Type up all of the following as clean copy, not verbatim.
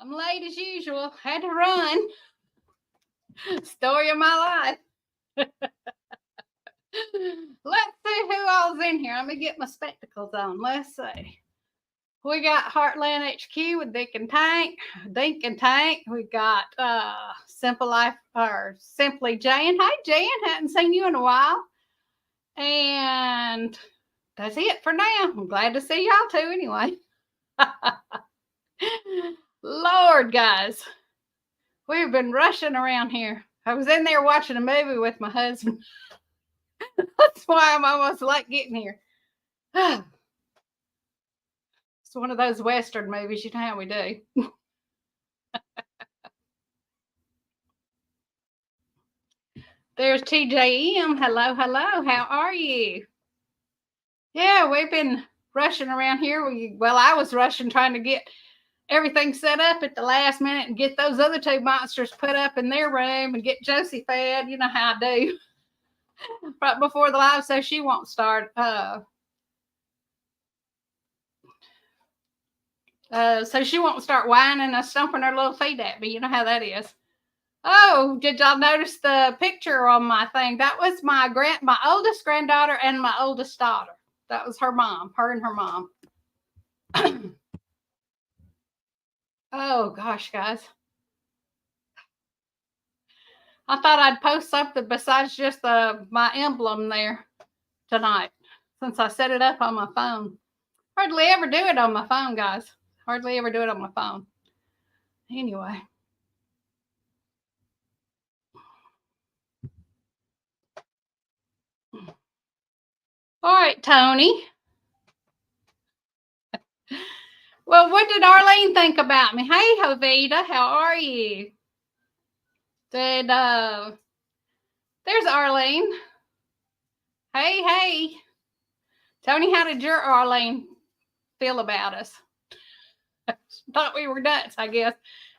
I'm late as usual. Had to run. Story of my life. Let's see who all's in here. Let me get my spectacles on. Let's see. We got Heartland HQ with Dick and Tank. Dink and Tank. We got Simple Life or Simply Jan. Hey Jan, hadn't seen you in a while. And that's it for now. I'm glad to see y'all too anyway. Lord, guys. We've been rushing around here. I was in there watching a movie with my husband. That's why I'm almost late getting here. It's one of those Western movies, you know how we do. There's TJM. Hello, hello. How are you? Yeah, we've been rushing around here. I was rushing trying to get everything set up at the last minute and get those other two monsters put up in their room and get Josie fed. You know how I do. Right before the live, so she won't start. So she won't start whining and stomping her little feet at me. You know how that is. Oh, did y'all notice the picture on my thing? That was my oldest granddaughter and my oldest daughter. That was her mom, her and her mom. Oh gosh, guys. I thought I'd post something besides just my emblem there tonight, since I set it up on my phone. Hardly ever do it on my phone, guys. Hardly ever do it on my phone. Anyway. All right, Tony. Well, what did Arlene think about me? Hey, Jovita, how are you? There's Arlene. Hey. Tony, how did your Arlene feel about us? Thought we were nuts, I guess.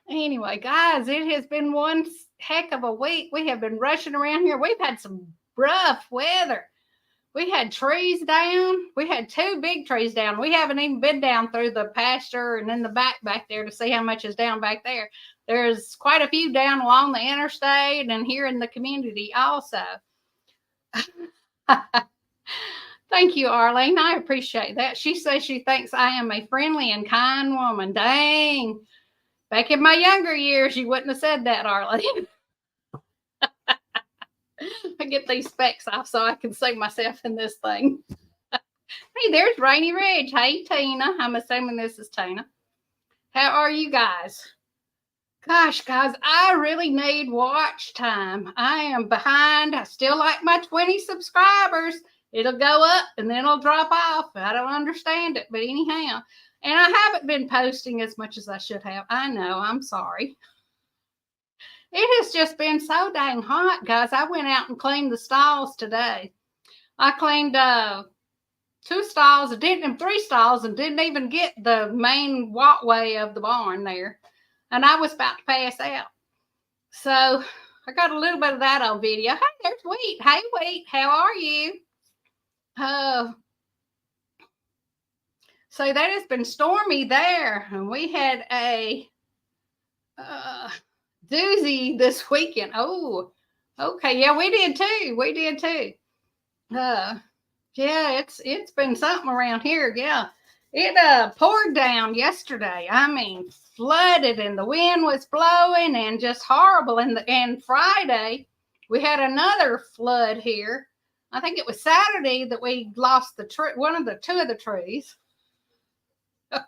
Anyway, guys, it has been one heck of a week. We have been rushing around here. We've had some rough weather. We had trees down. We had 2 big trees down. We haven't even been down through the pasture and in the back there to see how much is down back there. There's quite a few down along the interstate and here in the community also. Thank you, Arlene. I appreciate that. She says she thinks I am a friendly and kind woman. Dang. Back in my younger years, you wouldn't have said that, Arlene. I get these specs off so I can see myself in this thing. Hey, there's Rainy Ridge. Hey, Tina. I'm assuming this is Tina. How are you guys? Gosh, guys, I really need watch time. I am behind. I still like my 20 subscribers. It'll go up and then it'll drop off. I don't understand it, but anyhow. And I haven't been posting as much as I should have. I know. I'm sorry. It has just been so dang hot, guys. I went out and cleaned the stalls today. I cleaned 2 stalls, 3 stalls, and didn't even get the main walkway of the barn there. And I was about to pass out. So I got a little bit of that on video. Hey, there's Wheat. Hey, Wheat, how are you? So that has been stormy there. And we had a doozy this weekend. Oh, okay. Yeah, we did too. Yeah, it's been something around here. Yeah. It poured down yesterday. I mean, flooded and the wind was blowing and just horrible. And Friday we had another flood here. I think it was Saturday that we lost the tree, two of the trees.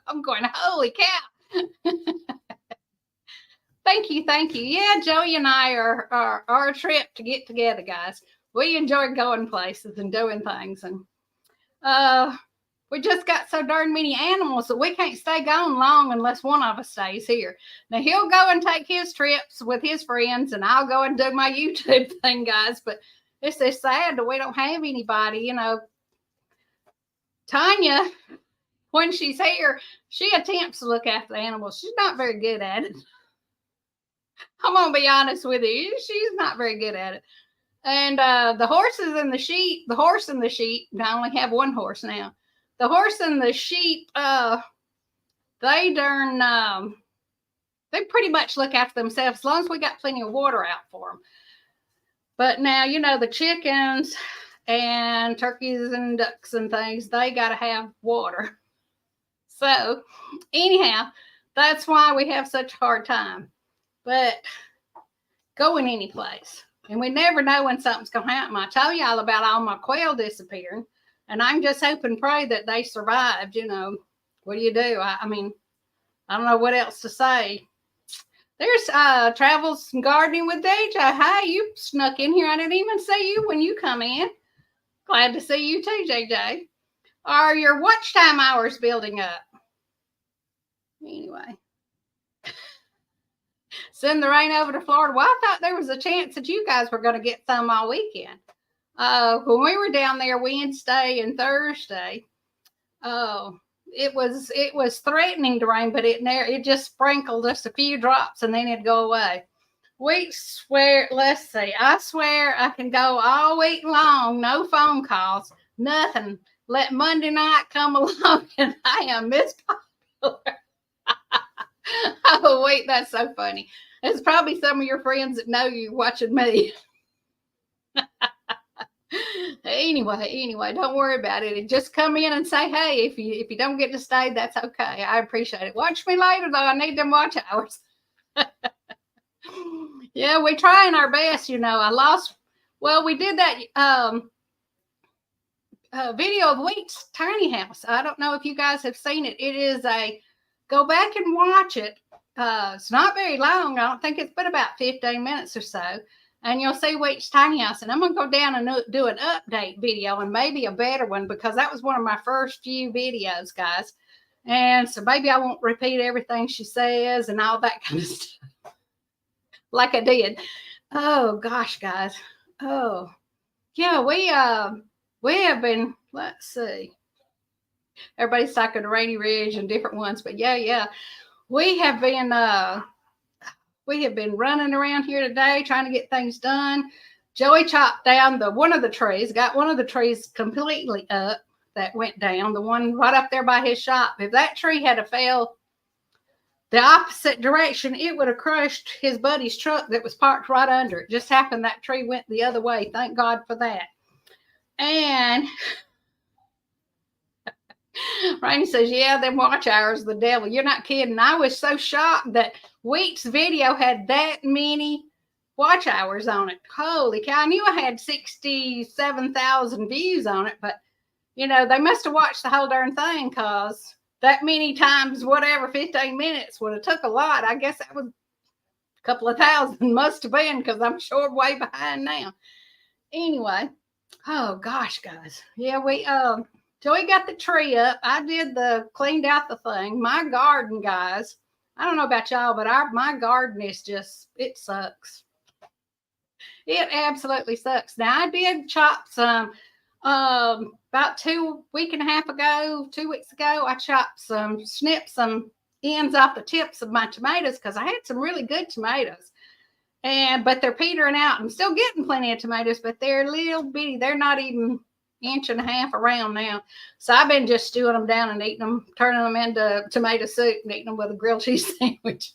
I'm going, holy cow. Thank you. Yeah, Joey and I are our trip to get together, guys. We enjoy going places and doing things, and we just got so darn many animals that we can't stay gone long unless one of us stays here. Now he'll go and take his trips with his friends, and I'll go and do my YouTube thing, guys. But it's just sad that we don't have anybody. You know, Tanya, when she's here, she attempts to look after the animals. She's not very good at it. I'm gonna be honest with you. She's not very good at it. And the horses and the sheep, I only have one horse now. The horse and the sheep, they darn they pretty much look after themselves as long as we got plenty of water out for them. But now, you know, the chickens and turkeys and ducks and things, they got to have water. So, anyhow, that's why we have such a hard time. But going any place, and we never know when something's going to happen. I told y'all about all my quail disappearing, and I'm just hope and pray that they survived. You know, what do you do? I mean, I don't know what else to say. There's Travels and Gardening with DJ. Hi, you snuck in here. I didn't even see you when you come in. Glad to see you too, JJ. Are your watch time hours building up? Anyway. Send the rain over to Florida. Well, I thought there was a chance that you guys were going to get some all weekend. When we were down there Wednesday and Thursday, it was threatening to rain, but it just sprinkled just a few drops and then it'd go away. We swear, let's see, I swear I can go all week long, no phone calls, nothing. Let Monday night come along and I am Miss Popular. Oh, wait, that's so funny. It's probably some of your friends that know you watching me. Anyway, don't worry about it. Just come in and say, hey, if you don't get to stay, that's okay. I appreciate it. Watch me later, though. I need them watch hours. Yeah, we're trying our best, you know. We did that video of the week's tiny house. I don't know if you guys have seen it. It is go back and watch it. It's not very long. I don't think it's been about 15 minutes or so. And you'll see Week's Tiny House. And I'm going to go down and do an update video and maybe a better one because that was one of my first few videos, guys. And so maybe I won't repeat everything she says and all that kind of stuff like I did. Oh, gosh, guys. Oh, yeah, we have been, let's see. Everybody's talking to Rainy Ridge and different ones. But, yeah. We have been running around here today trying to get things done. Joey chopped down one of the trees, got one of the trees completely up that went down, the one right up there by his shop. If that tree had fell the opposite direction, it would have crushed his buddy's truck that was parked right under it. Just happened that tree went the other way. Thank God for that. And Rainy says, yeah, them watch hours, the devil. You're not kidding. I was so shocked that Week's video had that many watch hours on it. Holy cow. I knew I had 67,000 views on it, but, you know, they must have watched the whole darn thing because that many times, whatever, 15 minutes would have took a lot. I guess that was a couple of thousand must have been because I'm sure way behind now. Anyway, oh, gosh, guys. Yeah, Joey got the tree up. I cleaned out the thing. My garden, guys, I don't know about y'all, but my garden is it sucks. It absolutely sucks. Now, I did chop some, about 2 weeks ago, I snipped some ends off the tips of my tomatoes because I had some really good tomatoes. But they're petering out. I'm still getting plenty of tomatoes, but they're little bitty. They're not even inch and a half around now. So I've been just stewing them down and eating them, turning them into tomato soup and eating them with a grilled cheese sandwich.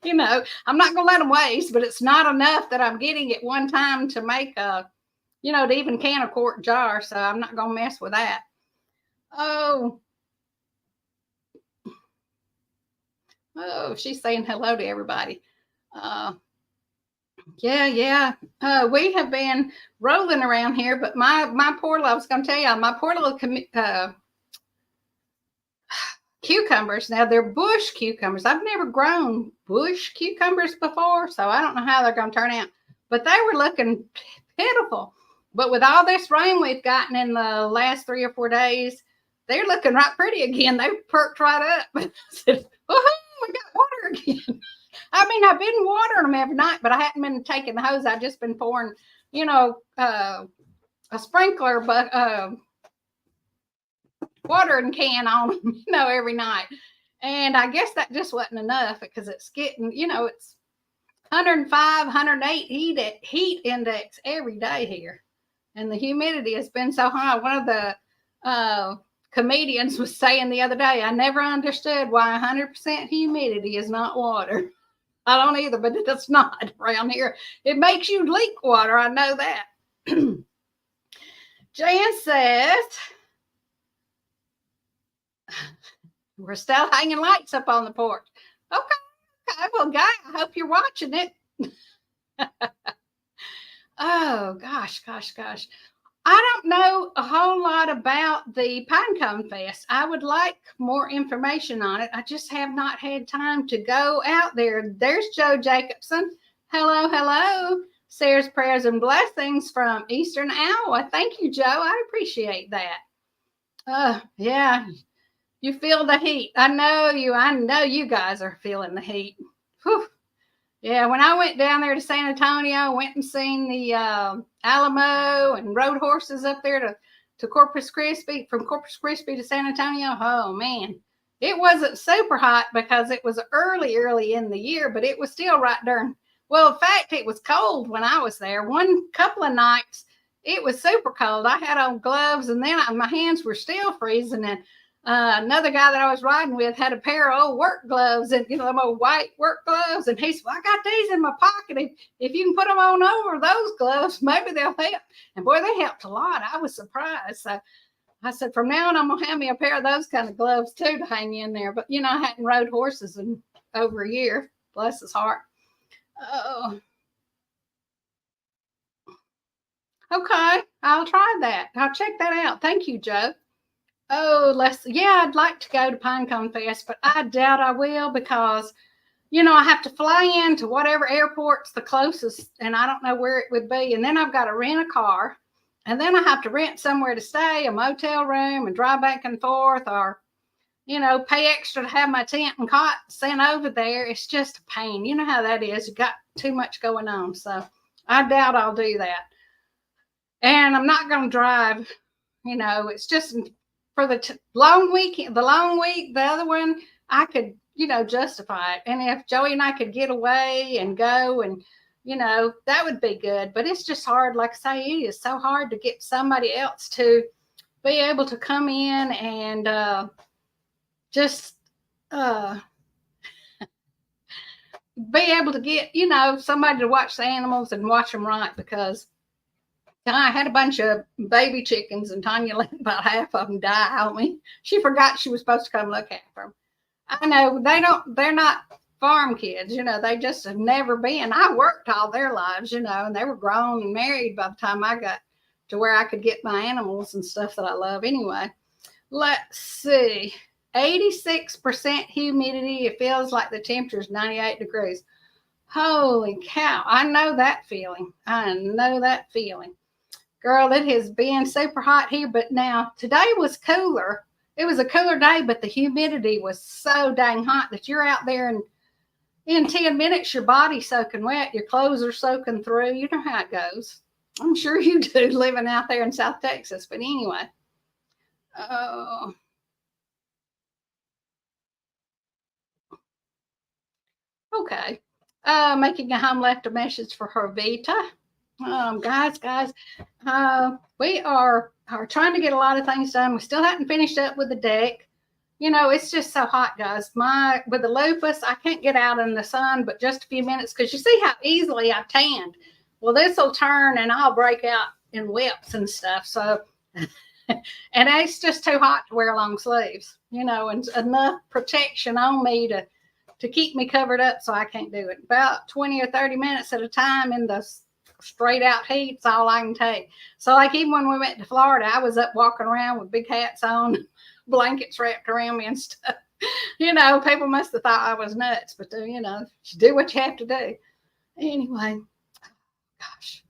You know, I'm not going to let them waste, but it's not enough that I'm getting at one time to make to even can a quart jar. So I'm not going to mess with that. Oh, she's saying hello to everybody. Yeah. We have been rolling around here, but my poor I was going to tell you, my poor little cucumbers. Now they're bush cucumbers. I've never grown bush cucumbers before, so I don't know how they're going to turn out. But they were looking pitiful. But with all this rain we've gotten in the last 3 or 4 days, they're looking right pretty again. They perked right up. I said, woohoo, we got water again. I mean, I've been watering them every night, but I haven't been taking the hose. I've just been pouring, a sprinkler, but watering can on them, every night. And I guess that just wasn't enough because it's getting, it's 105, 108 heat index every day here. And the humidity has been so high. One of the comedians was saying the other day, I never understood why 100% humidity is not water. I don't either, but it's not around here. It makes you leak water. I know that. Jan says, we're still hanging lights up on the porch. Okay. Well, Guy, I hope you're watching it. Oh, gosh. I don't know a whole lot about the Pinecone Fest. I would like more information on it. I just have not had time to go out there. There's Joe Jacobson. Hello. Sarah's prayers and blessings from Eastern Iowa. Thank you, Joe. I appreciate that. Yeah, you feel the heat. I know you guys are feeling the heat. Whew. Yeah, when I went down there to San Antonio, I went and seen the Alamo and rode horses up there to Corpus Christi, from Corpus Christi to San Antonio. Oh, man. It wasn't super hot because it was early in the year, but it was still right during. Well, in fact, it was cold when I was there. One couple of nights, it was super cold. I had on gloves, and then my hands were still freezing, and another guy that I was riding with had a pair of old work gloves, and them old white work gloves, and he said, well, I got these in my pocket. If you can put them on over those gloves, maybe they'll help. And boy, they helped a lot. I was surprised. So I said, from now on, I'm gonna have me a pair of those kind of gloves too to hang in there. But I hadn't rode horses in over a year. Bless his heart. Oh, okay. I'll try that. I'll check that out. Thank you, Joe. Oh, I'd like to go to Pinecone Fest, but I doubt I will because, I have to fly into whatever airport's the closest, and I don't know where it would be. And then I've got to rent a car, and then I have to rent somewhere to stay, a motel room, and drive back and forth, or, pay extra to have my tent and cot sent over there. It's just a pain. You know how that is. You got too much going on. So I doubt I'll do that. And I'm not going to drive. It's just for the long weekend, the long week, the other one, I could, justify it. And if Joey and I could get away and go and, that would be good. But it's just hard. Like I say, it is so hard to get somebody else to be able to come in and just be able to get, somebody to watch the animals and watch them right, because I had a bunch of baby chickens, and Tanya let about half of them die on me. She forgot she was supposed to come look after them. I know they're not farm kids, they just have never been. I worked all their lives, and they were grown and married by the time I got to where I could get my animals and stuff that I love anyway. Let's see. 86% humidity. It feels like the temperature is 98 degrees. Holy cow. I know that feeling. Girl, it has been super hot here, but now today was cooler. It was a cooler day, but the humidity was so dang hot that you're out there, and in 10 minutes, your body's soaking wet. Your clothes are soaking through. You know how it goes. I'm sure you do, living out there in South Texas. But anyway. Oh. Okay. Making a home left a message for Hervita. Guys, we are trying to get a lot of things done. We still haven't finished up with the deck. It's just so hot, guys. With the lupus, I can't get out in the sun but just a few minutes, because you see how easily I've tanned. Well, this will turn and I'll break out in whelps and stuff. So, and it's just too hot to wear long sleeves, and enough protection on me to keep me covered up, so I can't do it. About 20 or 30 minutes at a time in the straight out heat, it's all I can take. So like even when we went to Florida, I was up walking around with big hats on, blankets wrapped around me and stuff. People must have thought I was nuts, but you do what you have to do. Anyway, gosh.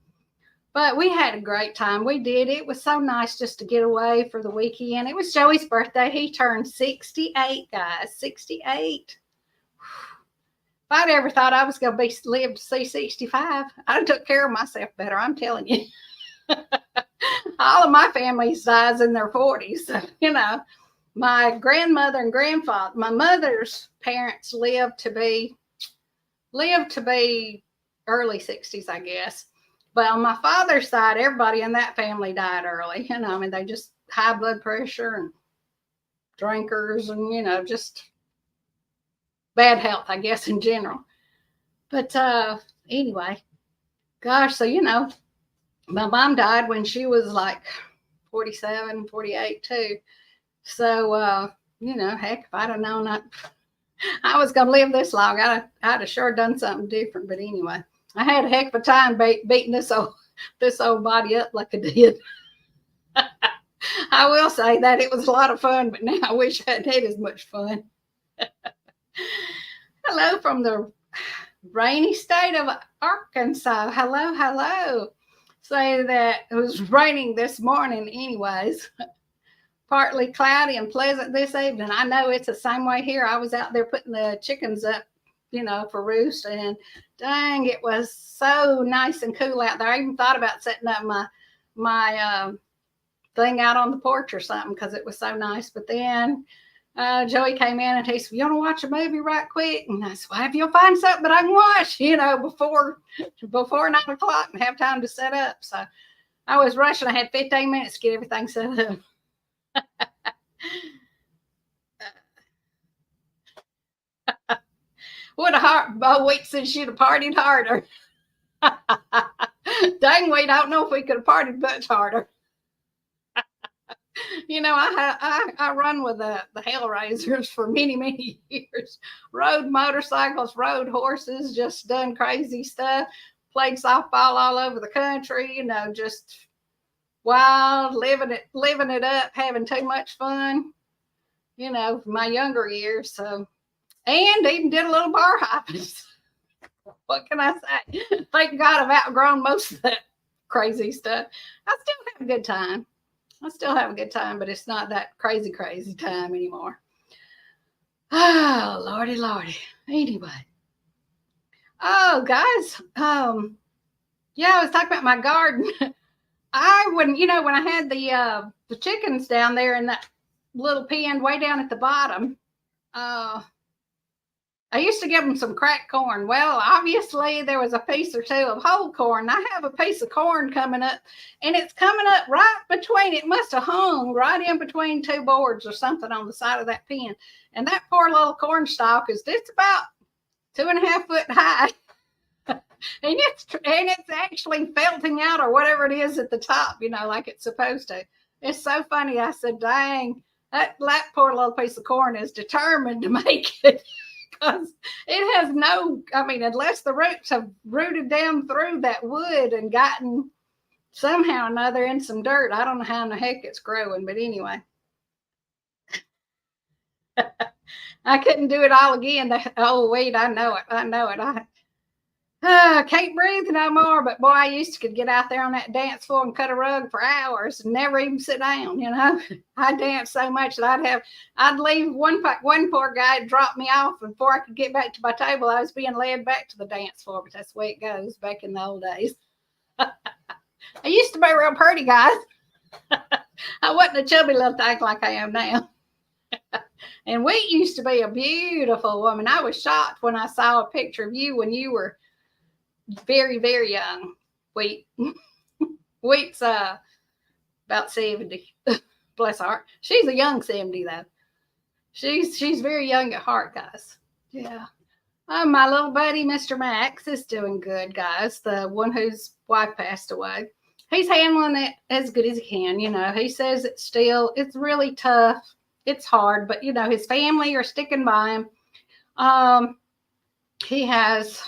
But we had a great time. We did. It was so nice just to get away for the weekend. It was Joey's birthday. He turned 68, guys. 68. If I'd ever thought I was going to live to see 65, I'd have took care of myself better. I'm telling you. All of my family dies in their 40s. So, my grandmother and grandfather, my mother's parents lived to be early 60s, I guess. But on my father's side, everybody in that family died early. They just high blood pressure and drinkers and, just bad health, I guess, in general. But anyway, gosh, so, my mom died when she was like 47, 48 too. So, heck, if I'd have known I was going to live this long, I'd have sure done something different. But anyway, I had a heck of a time beating this old body up like I did. I will say that it was a lot of fun, but now I wish I hadn't had as much fun. Hello from the rainy state of Arkansas. Hello, hello. Say that it was raining this morning anyways. Partly cloudy and pleasant this evening. I know it's the same way here. I was out there putting the chickens up, for roost, and dang, it was so nice and cool out there. I even thought about setting up my thing out on the porch or something because it was so nice. But then Joey came in and he said, "You want to watch a movie right quick?" And I said, "Well, if you'll find something that I can watch, before 9 o'clock and have time to set up." So I was rushing. I had 15 minutes to get everything set up. What a week since you'd have partied harder. Dang, Wade, I don't know if we could have partied much harder. I run with the Hellraisers for many, many years. Rode motorcycles, rode horses, just done crazy stuff. Played softball all over the country, just wild, living it up, having too much fun, my younger years. So, and even did a little bar hopping. What can I say? Thank God I've outgrown most of that crazy stuff. I still have a good time, but it's not that crazy time anymore. Oh, Lordy. Anyway. Oh, guys. Yeah, I was talking about my garden. I wouldn't, when I had the chickens down there in that little pen way down at the bottom, I used to give them some cracked corn. Well, obviously there was a piece or two of whole corn. I have a piece of corn coming up, and it's coming up right between, it must have hung right in between two boards or something on the side of that pen. And that poor little corn stalk is just about 2.5 foot high. and it's actually felting out or whatever it is at the top, like it's supposed to. It's so funny. I said, dang, that poor little piece of corn is determined to make it. Because it has unless the roots have rooted down through that wood and gotten somehow or another in some dirt. I don't know how in the heck it's growing, but anyway. I couldn't do it all again. Oh, wait, I know it. I can't breathe no more, but boy, I used to could get out there on that dance floor and cut a rug for hours and never even sit down, I danced so much that I'd leave one poor guy drop me off, and before I could get back to my table, I was being led back to the dance floor, but that's the way it goes back in the old days. I used to be real pretty, guys. I wasn't a chubby little thing like I am now. And we used to be a beautiful woman. I was shocked when I saw a picture of you when you were very, very young. Wheat's about 70. Bless her heart. She's a young 70 though. She's very young at heart, guys. Yeah. My little buddy, Mr. Max, is doing good, guys. The one whose wife passed away. He's handling it as good as he can. He says it's really tough. It's hard, but his family are sticking by him. He has,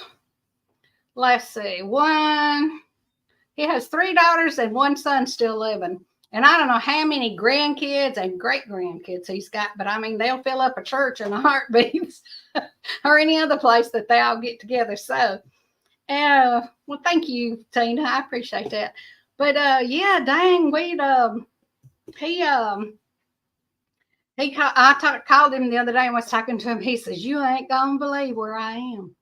let's see, he has 3 daughters and 1 son still living. And I don't know how many grandkids and great grandkids he's got, but they'll fill up a church in a heartbeat or any other place that they all get together. So, well, thank you, Tina. I appreciate that. But yeah, dang, I called him the other day and was talking to him. He says, "You ain't gonna believe where I am."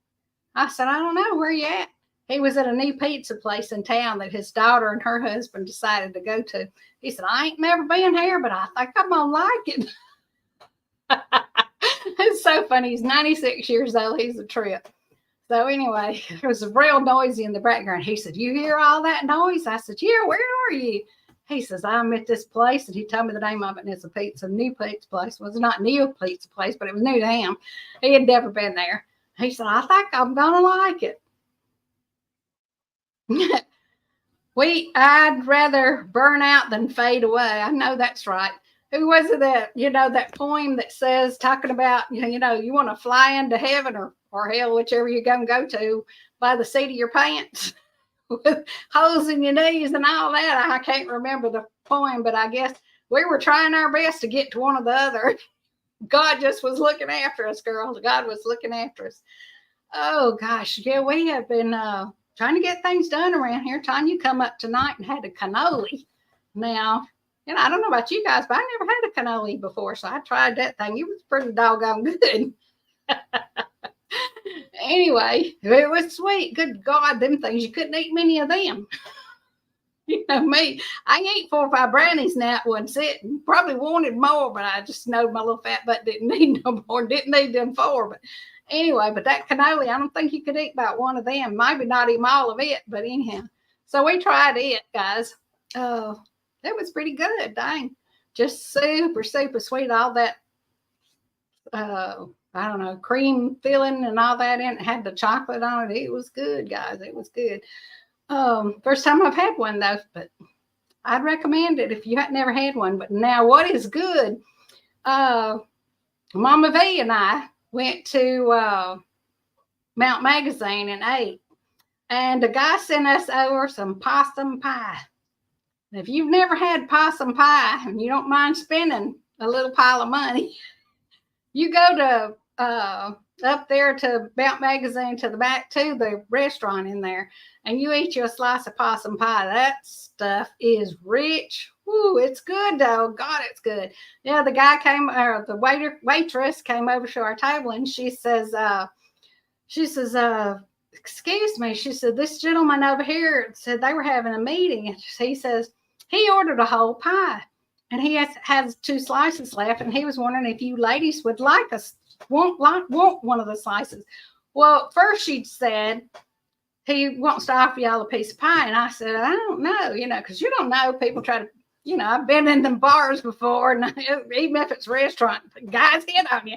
I said, "I don't know, where you at?" He was at a new pizza place in town that his daughter and her husband decided to go to. He said, "I ain't never been here, but I think I'm gonna like it." It's so funny. He's 96 years old. He's a trip. So anyway, it was real noisy in the background. He said, "You hear all that noise?" I said, "Yeah, where are you?" He says, I'm at this place, and he told me the name of it, and it's a new pizza place. Well, it's not new pizza place, but it was new to him. He had never been there. He said, I think I'm gonna like it. I'd rather burn out than fade away. I know that's right. Who was it that, that poem that says, talking about, you want to fly into heaven or hell, whichever you're going to go to, by the seat of your pants with holes in your knees and all that. I can't remember the poem, but I guess we were trying our best to get to one or the other. God just was looking after us, girls. God was looking after us. Oh, gosh. Yeah, we have been trying to get things done around here. Tanya come up tonight and had a cannoli. Now, I don't know about you guys, but I never had a cannoli before, so I tried that thing. It was pretty doggone good. Anyway, it was sweet. Good God, them things, you couldn't eat many of them. You know me, I ate 4 or 5 brownies now at one sitting. Probably wanted more, but I just know my little fat butt didn't need no more. Didn't need them 4. But anyway, but that cannoli, I don't think you could eat about one of them. Maybe not even all of it, but anyhow. So we tried it, guys. Oh, it was pretty good, dang. Just super, super sweet. All that, I don't know, cream filling and all that in it. Had the chocolate on it. It was good, guys. It was good. First time I've had one, though, but I'd recommend it if you had never had one. But now what is good, Mama V and I went to Mount Magazine and ate. And the guy sent us over some possum pie. If you've never had possum pie and you don't mind spending a little pile of money, you go to up there to Mount Magazine to the back to the restaurant in there, and you eat you a slice of possum pie. That stuff is rich. Woo, it's good though. God, it's good. Yeah, the guy came, or the waitress came over to our table, and she says, excuse me. She said, this gentleman over here said they were having a meeting. And he says, he ordered a whole pie and he has 2 slices left. And he was wondering if you ladies would like us, want one of the slices. Well, first she said, he wants to offer y'all a piece of pie. And I said, I don't know, because you don't know. People try to, I've been in them bars before, and even if it's a restaurant, guys hit on you,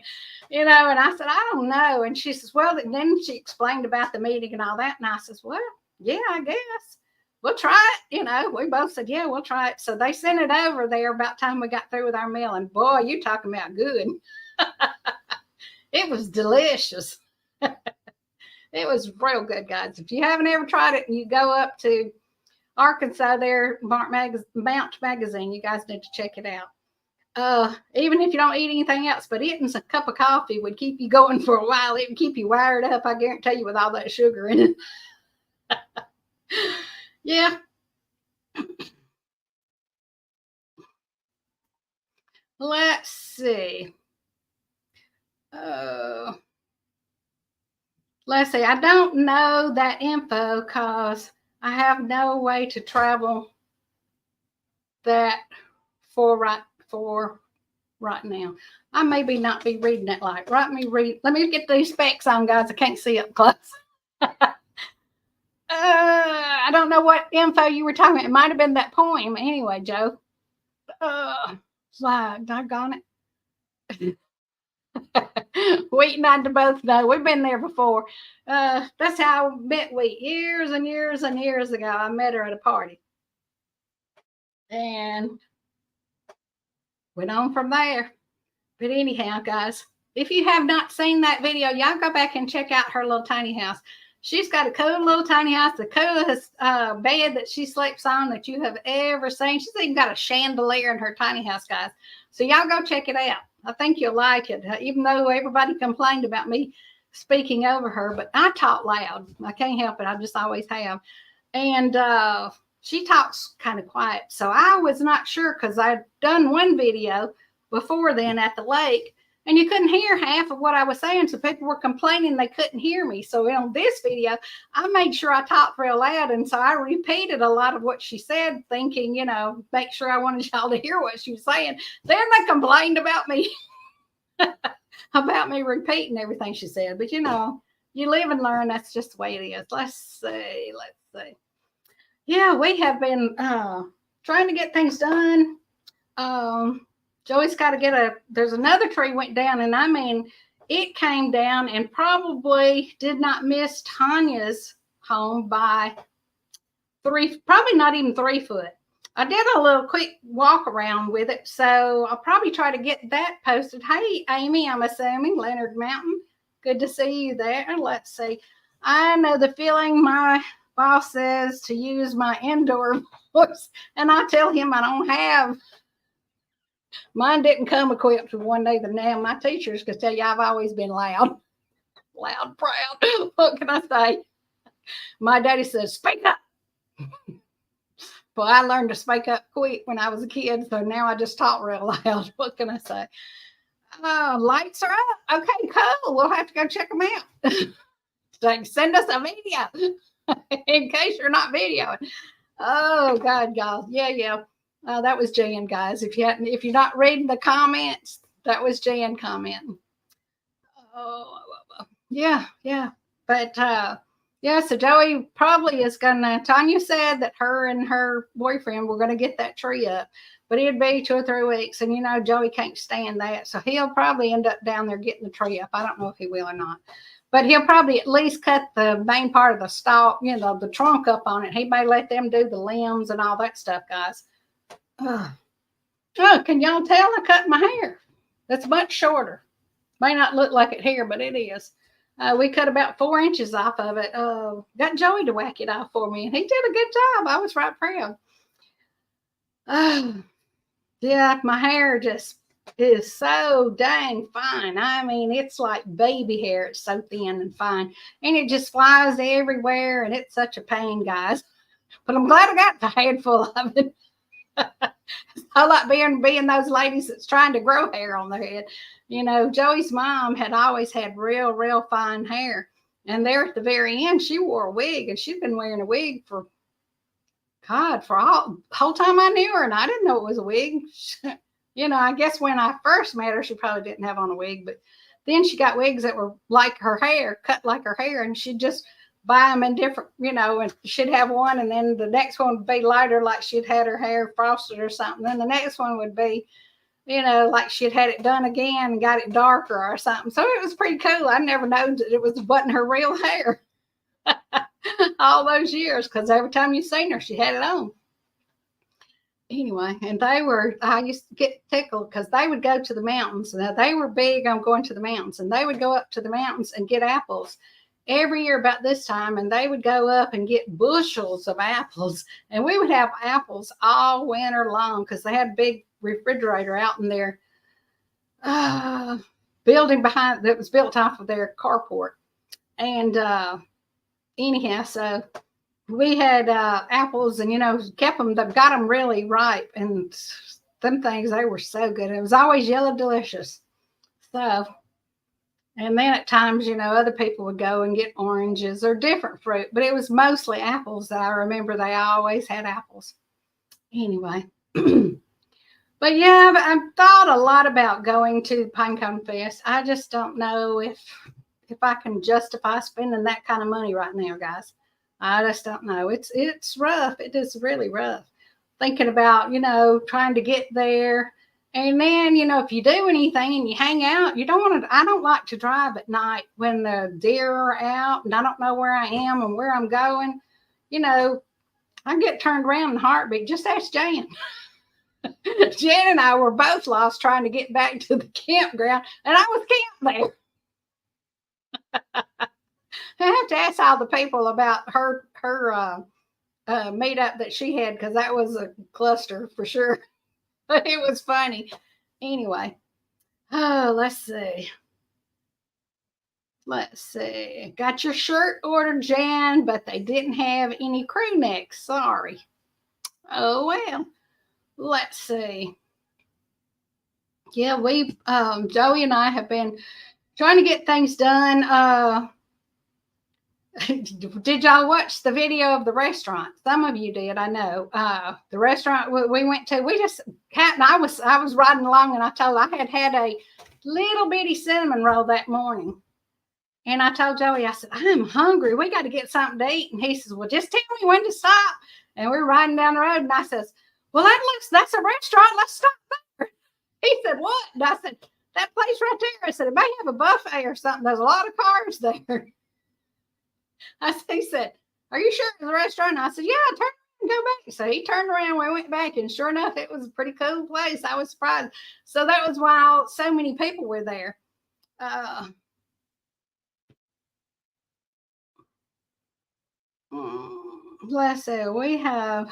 and I said, I don't know. And she says, well, then she explained about the meeting and all that. And I says, well, yeah, I guess we'll try it. We both said, yeah, we'll try it. So they sent it over there about time we got through with our meal. And boy, you talking about good. It was delicious. It was real good, guys. If you haven't ever tried it and you go up to Arkansas there, Mount Magazine, you guys need to check it out. Even if you don't eat anything else, but eating a cup of coffee would keep you going for a while. It would keep you wired up, I guarantee you, with all that sugar in it. Yeah. Let's see. Let's see. I don't know that info because I have no way to travel that for right now. I maybe not be reading it like. Let me get these specs on, guys. I can't see up close. I don't know what info you were talking about. It might have been that poem. Anyway, Joe. Doggone it. We not to both know. We've been there before. That's how I met years and years and years ago. I met her at a party. And went on from there. But anyhow, guys, if you have not seen that video, y'all go back and check out her little tiny house. She's got a cool little tiny house, the coolest bed that she sleeps on that you have ever seen. She's even got a chandelier in her tiny house, guys. So y'all go check it out. I think you'll like it, even though everybody complained about me speaking over her. But I talk loud. I can't help it. I just always have. And she talks kind of quiet. So I was not sure because I'd done one video before then at the lake. And you couldn't hear half of what I was saying. So people were complaining they couldn't hear me. So on this video, I made sure I talked real loud. And so I repeated a lot of what she said, thinking, make sure I wanted y'all to hear what she was saying. Then they complained about me, about me repeating everything she said. But, you live and learn. That's just the way it is. Let's see. Yeah, we have been trying to get things done. Joey's got to get there's another tree went down, and I mean, it came down and probably did not miss Tanya's home by probably not even 3 foot. I did a little quick walk around with it, so I'll probably try to get that posted. Hey, Amy, I'm assuming, Leonard Mountain. Good to see you there. Let's see. I know the feeling. My boss says to use my indoor voice, and I tell him I don't have. Mine didn't come equipped with one day. Now my teachers could tell you I've always been loud, proud. What can I say? My daddy says, speak up. Well, I learned to speak up quick when I was a kid, so now I just talk real loud. What can I say? Lights are up. Okay, cool. We'll have to go check them out. So send us a video in case you're not videoing. Oh God, guys. Yeah. That was Jan, guys. If you're not reading the comments, that was Jan commenting. Oh, yeah. But yeah, so Joey probably is gonna. Tanya said that her and her boyfriend were gonna get that tree up, but it'd be 2 or 3 weeks, and Joey can't stand that, so he'll probably end up down there getting the tree up. I don't know if he will or not, but he'll probably at least cut the main part of the stalk, the trunk up on it. He may let them do the limbs and all that stuff, guys. Oh, can y'all tell I cut my hair? That's much shorter. May not look like it here, but it is. We cut about 4 inches off of it. Got Joey to whack it off for me, and he did a good job. I was right proud. Yeah, my hair just is so dang fine. I mean, it's like baby hair. It's so thin and fine, and it just flies everywhere, and it's such a pain, guys. But I'm glad I got the handful of it. I like being those ladies that's trying to grow hair on their head. Joey's mom had always had real fine hair. And there at the very end, she wore a wig, and she'd been wearing a wig for the whole time I knew her, and I didn't know it was a wig. I guess when I first met her, she probably didn't have on a wig, but then she got wigs that were like her hair, cut like her hair, and she'd just buy them in different, and she'd have one, and then the next one would be lighter, like she'd had her hair frosted or something. Then the next one would be, like she'd had it done again and got it darker or something. So it was pretty cool. I never known that it wasn't her real hair all those years, because every time you seen her, she had it on. Anyway, and I used to get tickled because they would go to the mountains. Now, they were big on going to the mountains, and they would go up to the mountains and get apples every year about this time, and they would go up and get bushels of apples, and we would have apples all winter long because they had a big refrigerator out in their building behind that was built off of their carport. And anyhow, so we had apples, and kept them, got them really ripe, and them things, they were so good. It was always yellow delicious. So, and then at times, other people would go and get oranges or different fruit, but it was mostly apples that I remember. They always had apples. Anyway, but yeah, I've thought a lot about going to Pinecone Fest. I just don't know if I can justify spending that kind of money right now, guys. I just don't know. It's rough. It is really rough. Thinking about, trying to get there. And then, if you do anything and you hang out, I don't like to drive at night when the deer are out and I don't know where I am and where I'm going. I get turned around in a heartbeat. Just ask Jan. Jan and I were both lost trying to get back to the campground, and I was camped there. I have to ask all the people about her meetup that she had, because that was a cluster for sure. But it was funny. Anyway, let's see. Got your shirt ordered, Jan, but they didn't have any crew necks. Sorry. Oh, well. Let's see. Yeah, Joey and I have been trying to get things done. Did y'all watch the video of the restaurant? Some of you did, I know. The restaurant we went to, I was riding along, and I told I had a little bitty cinnamon roll that morning. And I told Joey, I said, I'm hungry. We got to get something to eat. And he says, well, just tell me when to stop. And we're riding down the road, and I says, well, that's a restaurant. Let's stop there. He said, what? And I said, that place right there. I said, it may have a buffet or something. There's a lot of cars there. He said, are you sure it's a restaurant? And I said, yeah, turn around and go back. So he turned around, we went back, and sure enough, it was a pretty cool place. I was surprised. So that was why so many people were there. Let's see, we had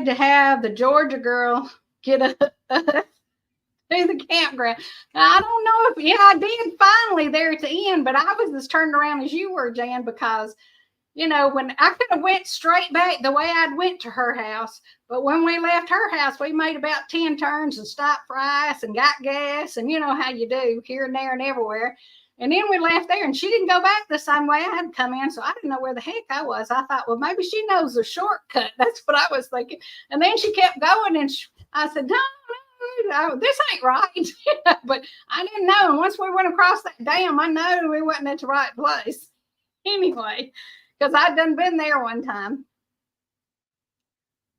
to have the Georgia girl get a to the campground. Now, I don't know if, yeah, I did finally there at the end, but I was as turned around as you were, Jan, because when I could have went straight back the way I'd went to her house, but when we left her house, we made about 10 turns and stopped for ice and got gas, and you know how you do here and there and everywhere. And then we left there, and she didn't go back the same way I had come in, so I didn't know where the heck I was. I thought, well, maybe she knows the shortcut. That's what I was thinking. And then she kept going, and I said, no, this ain't right. But I didn't know. And once we went across that dam, I know we wasn't at the right place. Anyway, because I'd done been there one time.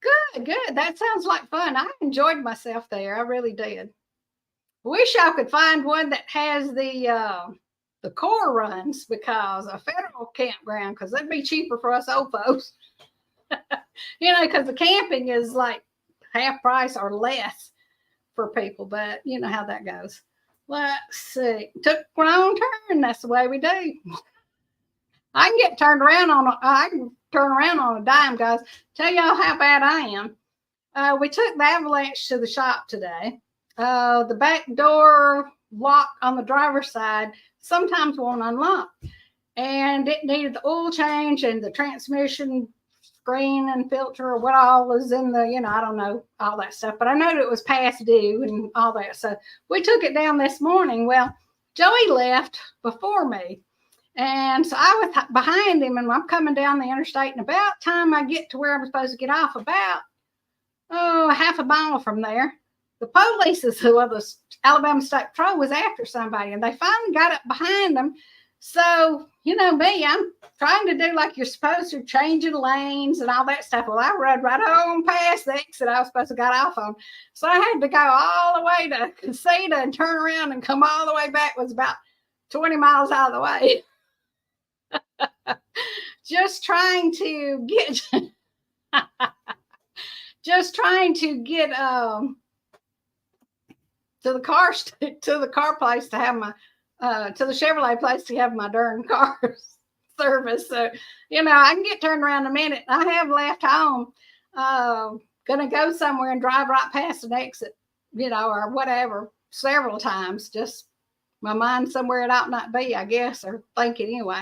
Good. That sounds like fun. I enjoyed myself there. I really did. Wish I could find one that has the core runs, because a federal campground, because that'd be cheaper for us old folks. Because the camping is like half price or less for people, but you know how that goes. Let's see. Took a long turn. That's the way we do. I can turn around on a dime, guys. Tell y'all how bad I am. We took the Avalanche to the shop today. The back door lock on the driver's side sometimes won't unlock, and it needed the oil change and the transmission screen and filter or what all was in the, I don't know all that stuff, but I know it was past due and all that. So we took it down this morning. Well, Joey left before me, and so I was behind him, and I'm coming down the interstate, and about time I get to where I'm supposed to get off, about half a mile from there, the police, the Alabama State Patrol, was after somebody, and they finally got up behind them. So, me, I'm trying to do like you're supposed to, changing lanes and all that stuff. Well, I rode right on past the exit I was supposed to got off on. So I had to go all the way to Casita and turn around and come all the way back. It was about 20 miles out of the way. Just trying to get to the car place to have my to the Chevrolet place to have my darn car service. So I can get turned around in a minute. I have left home, gonna go somewhere and drive right past an exit, or whatever, several times. Just my mind somewhere it ought not be, I guess, or thinking anyway.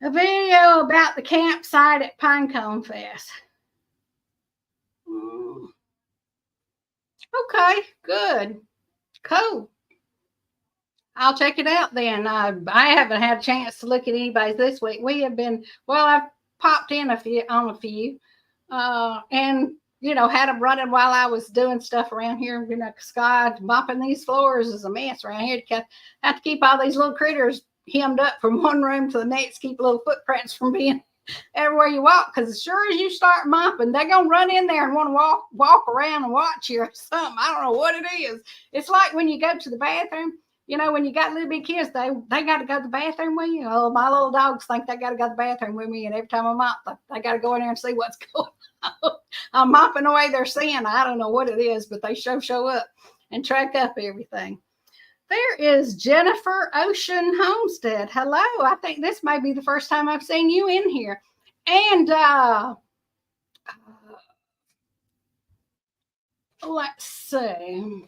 A video about the campsite at Pinecone Fest. Okay, good. Cool. I'll check it out then. I haven't had a chance to look at anybody's this week. We have been, I've popped in a few, and had them running while I was doing stuff around here. Scott, mopping these floors is a mess around here. Have to keep all these little critters hemmed up from one room to the next, keep little footprints from being everywhere you walk, because as sure as you start mopping, they're gonna run in there and want to walk around and watch you or something. I don't know what it is. It's like when you go to the bathroom, when you got little big kids, they got to go to the bathroom with you. Oh, my little dogs think they got to go to the bathroom with me, and every time I mop, they got to go in there and see what's going on. I'm mopping away their sin. I don't know what it is, but they show up and track up everything. There is Jennifer Ocean Homestead. Hello. I think this may be the first time I've seen you in here. And let's see.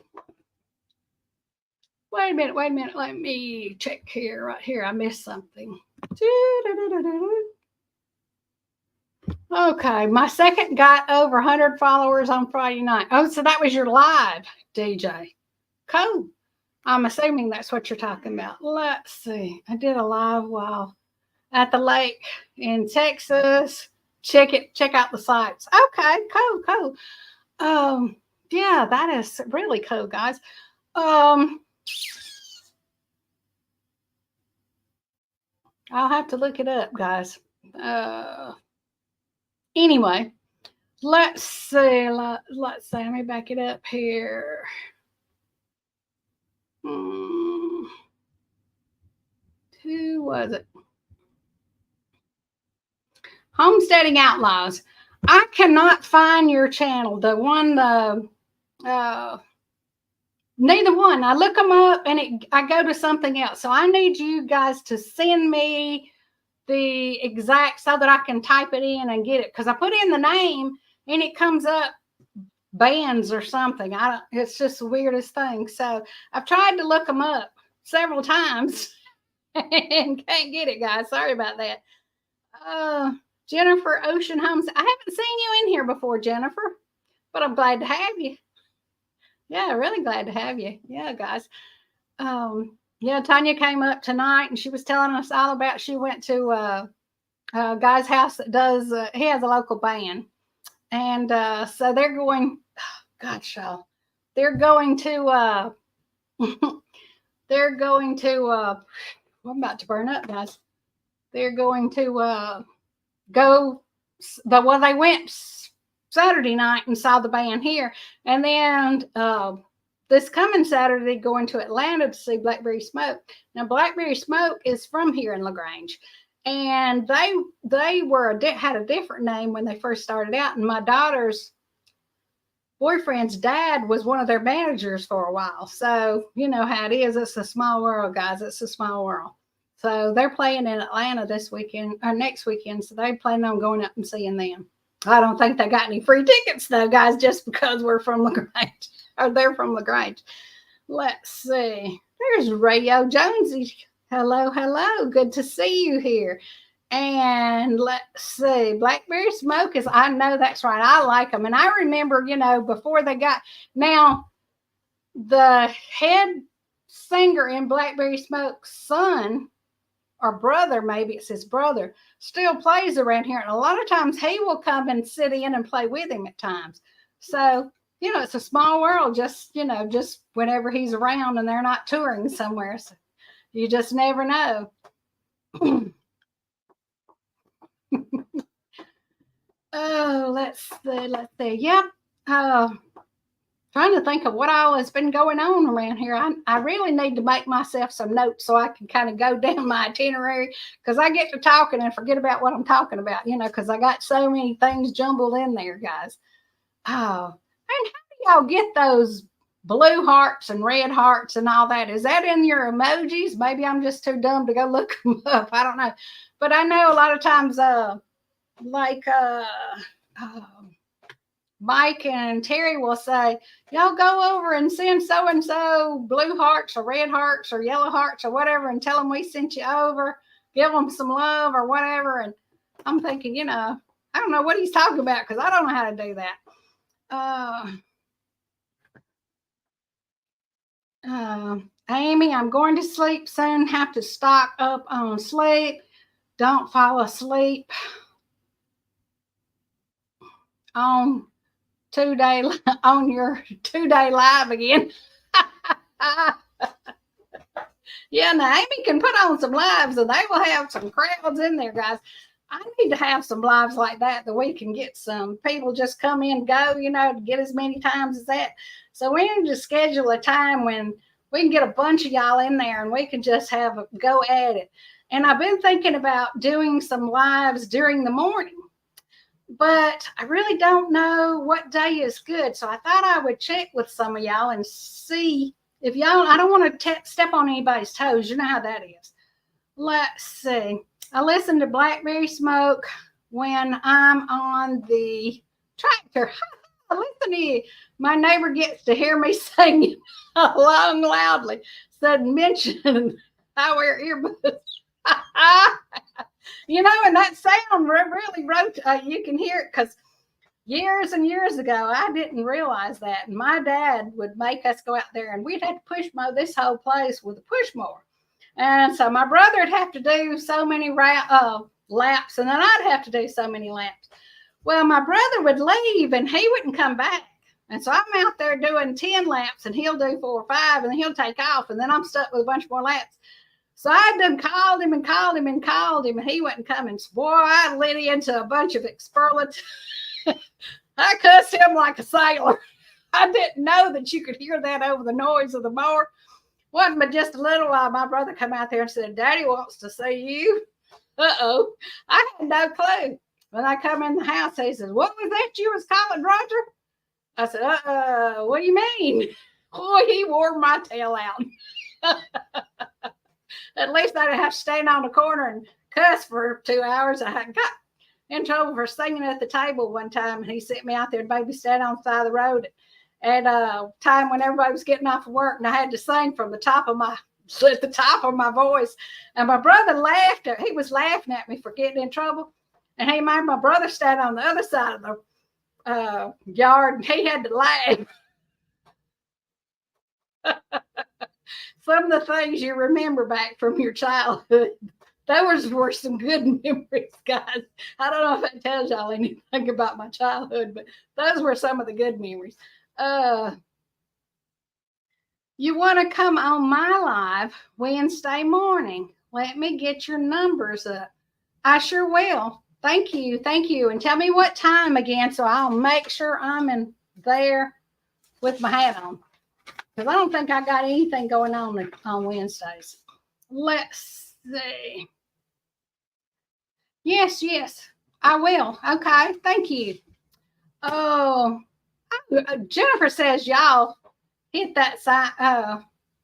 Wait a minute. Let me check here. Right here. I missed something. Okay. My second got over 100 followers on Friday night. Oh, so that was your live, DJ. Cool. I'm assuming that's what you're talking about. Let's see. I did a live while at the lake in Texas. Check out the sites. Okay, cool. Yeah, that is really cool, guys. I'll have to look it up, guys. Anyway, let's see. Let's see. Let me back it up here. Who was it? Homesteading Outlaws. I cannot find your channel. The one, neither one. I look them up and I go to something else. So I need you guys to send me the exact so that I can type it in and get it. Because I put in the name and it comes up bands or something. It's just the weirdest thing. So I've tried to look them up several times and can't get it, guys. Sorry about that. Jennifer Ocean Homes. I haven't seen you in here before, Jennifer, but I'm glad to have you. Yeah, really glad to have you. Yeah, guys. Yeah, Tanya came up tonight and she was telling us all about, she went to a guy's house that does, he has a local band. And so they're going, oh, gosh, y'all, they're going to, I'm about to burn up, guys. They're going to go, they went Saturday night and saw the band here. And then this coming Saturday, going to Atlanta to see Blackberry Smoke. Now, Blackberry Smoke is from here in LaGrange. And they had a different name when they first started out. And my daughter's boyfriend's dad was one of their managers for a while. So you know how it is. It's a small world, guys. It's a small world. So they're playing in Atlanta this weekend or next weekend. So they plan on going up and seeing them. I don't think they got any free tickets though, guys, just because we're from LaGrange or they're from LaGrange. Let's see. There's Rayo Jonesy. Hello, hello. Good to see you here. And let's see. Blackberry Smoke is, I know that's right. I like them. And I remember, you know, before they got, now the head singer in Blackberry Smoke's son or brother, maybe it's his brother, still plays around here. And a lot of times he will come and sit in and play with him at times. So, you know, it's a small world, just, you know, just whenever he's around and they're not touring somewhere. So you just never know. Oh, let's see. Yep. Trying to think of what all has been going on around here. I really need to make myself some notes so I can kind of go down my itinerary, because I get to talking and forget about what I'm talking about, you know, because I got so many things jumbled in there, guys. Oh, and how do y'all get those blue hearts and red hearts and all that? Is that in your emojis? Maybe I'm just too dumb to go look them up. I don't know. But I know a lot of times, Mike and Terry will say, y'all go over and send so-and-so blue hearts or red hearts or yellow hearts or whatever and tell them we sent you over, give them some love or whatever. And I'm thinking, you know, I don't know what he's talking about because I don't know how to do that. Amy, I'm going to sleep soon. Have to stock up on sleep. Don't fall asleep on your 2-day live again. Yeah, now Amy can put on some lives and they will have some crowds in there, guys. I need to have some lives like that we can get some people just come in and go, you know, to get as many times as that. So we need to schedule a time when we can get a bunch of y'all in there and we can just have a go at it. And I've been thinking about doing some lives during the morning, but I really don't know what day is good. So I thought I would check with some of y'all and see if y'all, I don't want to step on anybody's toes. You know how that is. Let's see. I listen to Blackberry Smoke when I'm on the tractor. Listen to you. My neighbor gets to hear me singing along loudly. So mention I wear earbuds. You know, and that sound really wrote, you can hear it because years and years ago, I didn't realize that. And my dad would make us go out there and we'd have to push mow this whole place with a push mower. And so my brother would have to do so many laps, and then I'd have to do so many laps. Well, my brother would leave and he wouldn't come back. And so I'm out there doing 10 laps and he'll do 4 or 5 and then he'll take off and then I'm stuck with a bunch more laps. So I done called him and called him and called him, and he wasn't coming. So boy, I lit into a bunch of experlits. I cussed him like a sailor. I didn't know that you could hear that over the noise of the mower. Wasn't but just a little while, my brother come out there and said, Daddy wants to see you. Uh-oh. I had no clue. When I come in the house, he says, what was that you was calling Roger? I said, what do you mean? Boy, he wore my tail out. At least I didn't have to stand on the corner and cuss for 2 hours. I got in trouble for singing at the table one time, and he sent me out there to babysit on the side of the road at a time when everybody was getting off of work, and I had to sing from the top of my voice. And my brother laughed. He was laughing at me for getting in trouble, and he made my brother stand on the other side of the yard, and he had to laugh. Some of the things you remember back from your childhood. Those were some good memories, guys. I don't know if that tells y'all anything about my childhood, but those were some of the good memories. You want to come on my live Wednesday morning? Let me get your numbers up. I sure will. Thank you. Thank you. And tell me what time again, so I'll make sure I'm in there with my hat on. Because I don't think I got anything going on Wednesdays. Let's see. Yes, I will. Okay, thank you. Oh, Jennifer says y'all hit that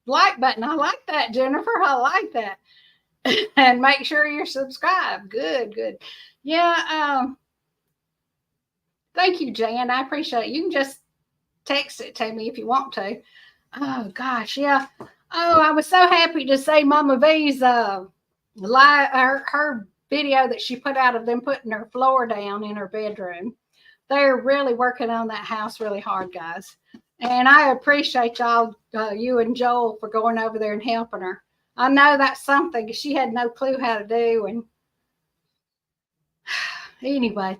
like button. I like that, Jennifer. I like that. And make sure you're subscribed. Good. Yeah. Thank you, Jan. I appreciate it. You can just text it to me if you want to. Oh gosh, yeah. Oh, I was so happy to see Mama V's her video that she put out of them putting her floor down in her bedroom. They're really working on that house really hard, guys. And I appreciate y'all, you and Joel, for going over there and helping her. I know that's something she had no clue how to do. And anyway,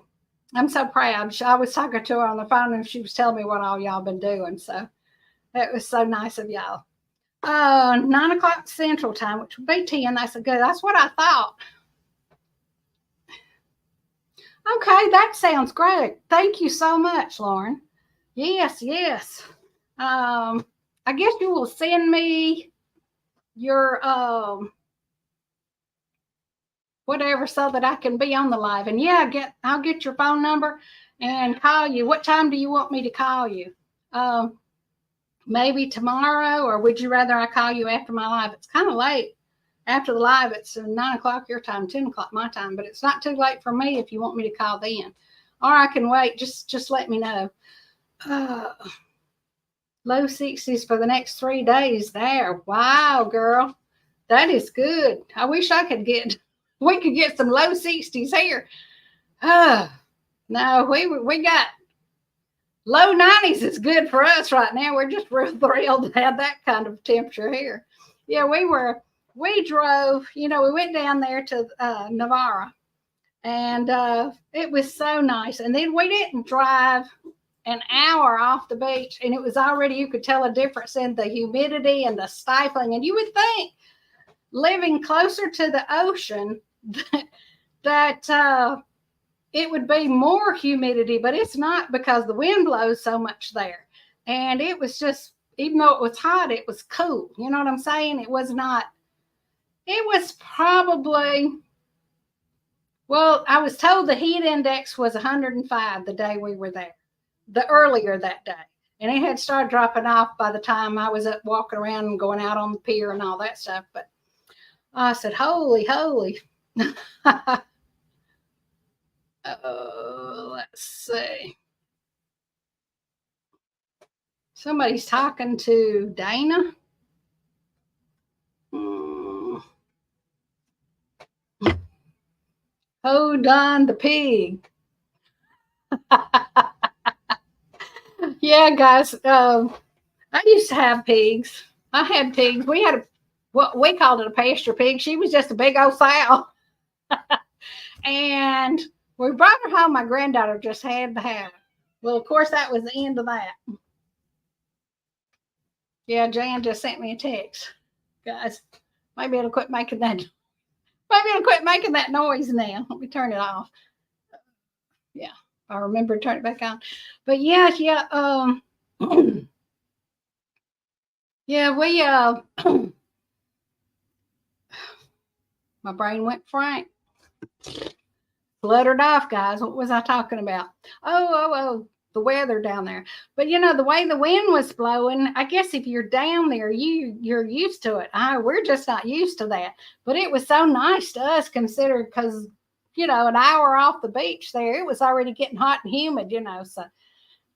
I'm so proud. I was talking to her on the phone, and she was telling me what all y'all been doing. So it was so nice of y'all. 9 o'clock Central Time, which would be 10. That's what I thought. Okay, that sounds great. Thank you so much, Lauren. Yes. I guess you will send me your whatever so that I can be on the live. And yeah, I'll get your phone number and call you. What time do you want me to call you? Maybe tomorrow, or would you rather I call you after my live? It's kind of late. After the live, it's 9 o'clock your time, 10 o'clock my time, but it's not too late for me if you want me to call then. Or I can wait. Just let me know. Low 60s for the next 3 days there. Wow, girl. That is good. I wish we could get some low 60s here. No, we got low 90s is good for us right now. We're just real thrilled to have that kind of temperature here. Yeah, we drove, we went down there to Navarra, and it was so nice. And then we didn't drive an hour off the beach, and it was already, you could tell a difference in the humidity and the stifling. And you would think living closer to the ocean that it would be more humidity, but it's not, because the wind blows so much there. And it was just, even though it was hot, it was cool. You know what I'm saying? It was probably, well, I was told the heat index was 105 the day we were there, the earlier that day. And it had started dropping off by the time I was up walking around and going out on the pier and all that stuff. But I said, holy. Let's see. Somebody's talking to Dana. Hold on, the pig. Yeah, guys. I used to have pigs. I had pigs. We had what we called it a pasture pig. She was just a big old sow. And we brought her home. My granddaughter just had to have it. Well, of course, that was the end of that. Yeah, Jan just sent me a text, guys. Maybe it'll quit making that. Maybe it'll quit making that noise now. Let me turn it off. Yeah, I remember to turn it back on. But yeah. Yeah, we my brain went frank. Fluttered off, guys. What was I talking about? Oh, the weather down there. But the way the wind was blowing, I guess if you're down there, you're used to it. We're just not used to that. But it was so nice to us, considered, because an hour off the beach there, it was already getting hot and humid. So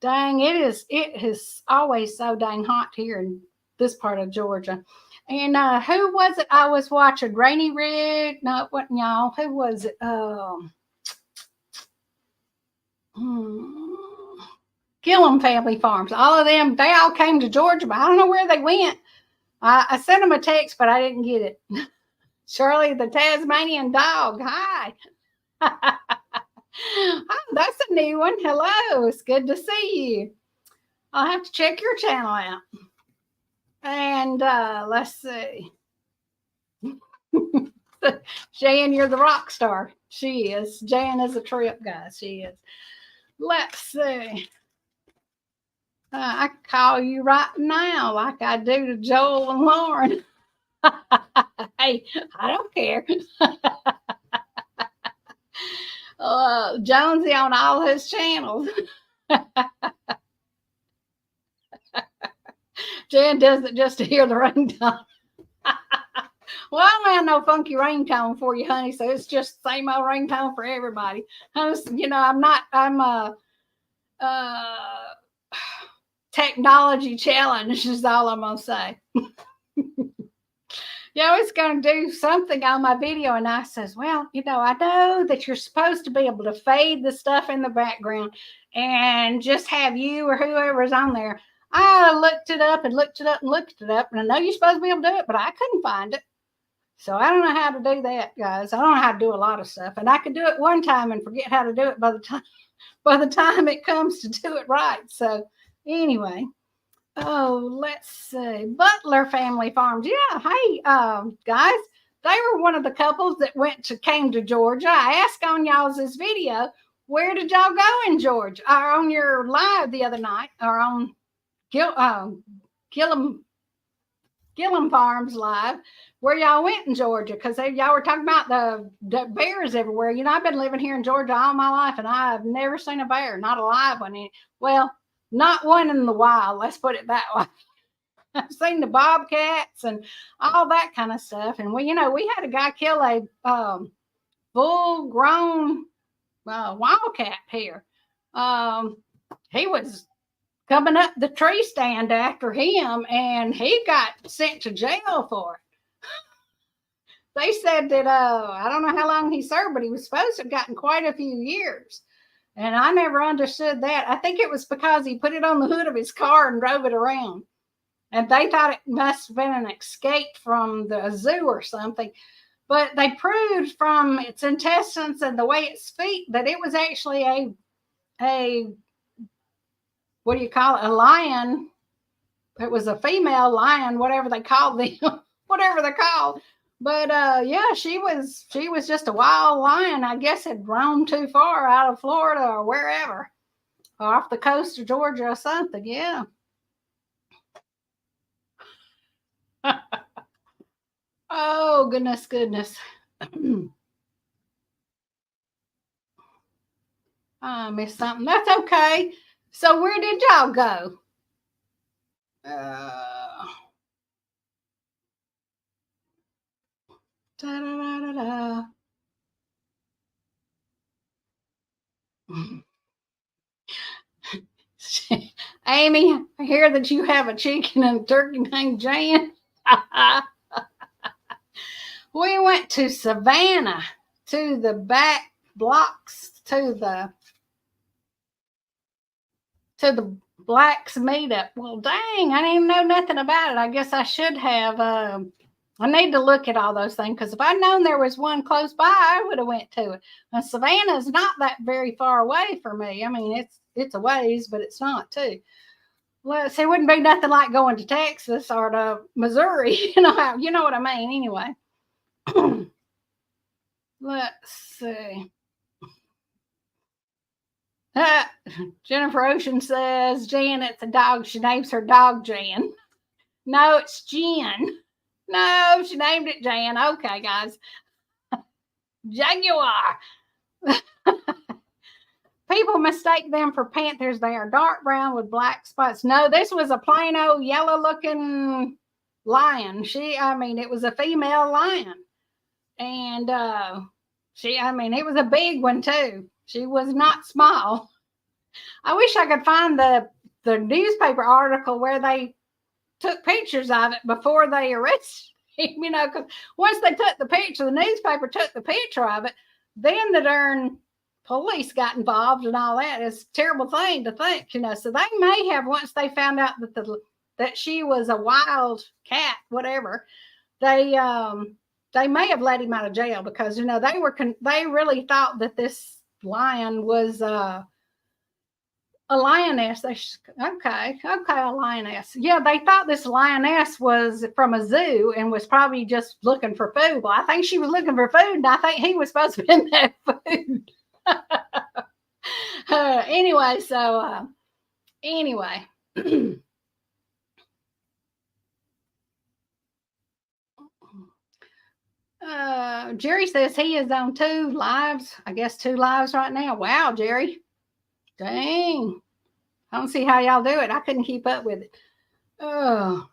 dang, it is always so dang hot here in this part of Georgia. And who was it I was watching? Rainy Ridge? No, it wasn't y'all. Who was it? Gillum Family Farms. All of them, they all came to Georgia, but I don't know where they went. I sent them a text, but I didn't get it. Shirley, the Tasmanian dog. Hi. Oh, that's a new one. Hello. It's good to see you. I'll have to check your channel out. And let's see. Jan, you're the rock star. She is. Jan is a trip, guys. She is. Let's see. I call you right now like I do to Joel and Lauren. Hey, I don't care. Jonesy on all his channels. Jan does it just to hear the ringtone. Well, I don't have no funky ringtone for you, honey, so it's just the same old ringtone for everybody. I'm technology challenge is all I'm gonna say. I was gonna do something on my video, and I says, well, I know that you're supposed to be able to fade the stuff in the background and just have you or whoever's on there. I looked it up and looked it up and looked it up, and I know you're supposed to be able to do it, but I couldn't find it. So I don't know how to do that, guys. I don't know how to do a lot of stuff, and I could do it one time and forget how to do it by the time it comes to do it right. So anyway, let's see. Butler Family Farms. Yeah, hey, guys, they were one of the couples that came to Georgia. I asked on y'all's this video, where did y'all go in Georgia? Or on your live the other night, or on Gillum Farms live, where y'all went in Georgia, because y'all were talking about the bears everywhere. I've been living here in Georgia all my life, and I've never seen a bear, not a live one. Well, not one in the wild, let's put it that way. I've seen the bobcats and all that kind of stuff. And we had a guy kill a full-grown wildcat here. He was coming up the tree stand after him, and he got sent to jail for it. They said that I don't know how long he served, but he was supposed to have gotten quite a few years. And I never understood that. I think it was because he put it on the hood of his car and drove it around. And they thought it must have been an escape from the zoo or something. But they proved from its intestines and the way its feet that it was actually a what do you call it? A lion. It was a female lion, whatever they called them, whatever they're called. But she was just a wild lion. I guess had roamed too far out of Florida or wherever, or off the coast of Georgia or something. Yeah. Oh, goodness. I missed something. That's okay. So where did y'all go? Da-da-da-da-da. Amy, I hear that you have a chicken and a turkey named Jan. We went to Savannah, to the back blocks, to the Blacks meetup. Well, dang, I didn't even know nothing about it. I guess I should have. I need to look at all those things, because if I'd known there was one close by, I would have went to it. Now, Savannah is not that very far away for me. I mean, it's a ways, but it's not too. Well, so it wouldn't be nothing like going to Texas or to Missouri. You know what I mean. Anyway, let's see. Jennifer Ocean says Janet's a dog. She names her dog Jan. No, it's Jen. No, she named it Jan. Okay, guys. Jaguar. People mistake them for panthers. They are dark brown with black spots. No, this was a plain old yellow looking lion. It was a female lion. And it was a big one too. She was not small. I wish I could find the newspaper article where they took pictures of it before they arrested him, because once they took the picture, the newspaper took the picture of it, then the darn police got involved and all that. It's a terrible thing to think, So they may have, once they found out that she was a wild cat, whatever, they may have let him out of jail because they really thought that this lion was a lioness. Okay, a lioness. Yeah, they thought this lioness was from a zoo and was probably just looking for food. Well, I think she was looking for food, and I think he was supposed to be in that food. Anyway. Jerry says he is on 2 lives. I guess 2 lives right now. Wow, Jerry. Dang. I don't see how y'all do it. I couldn't keep up with it. Oh,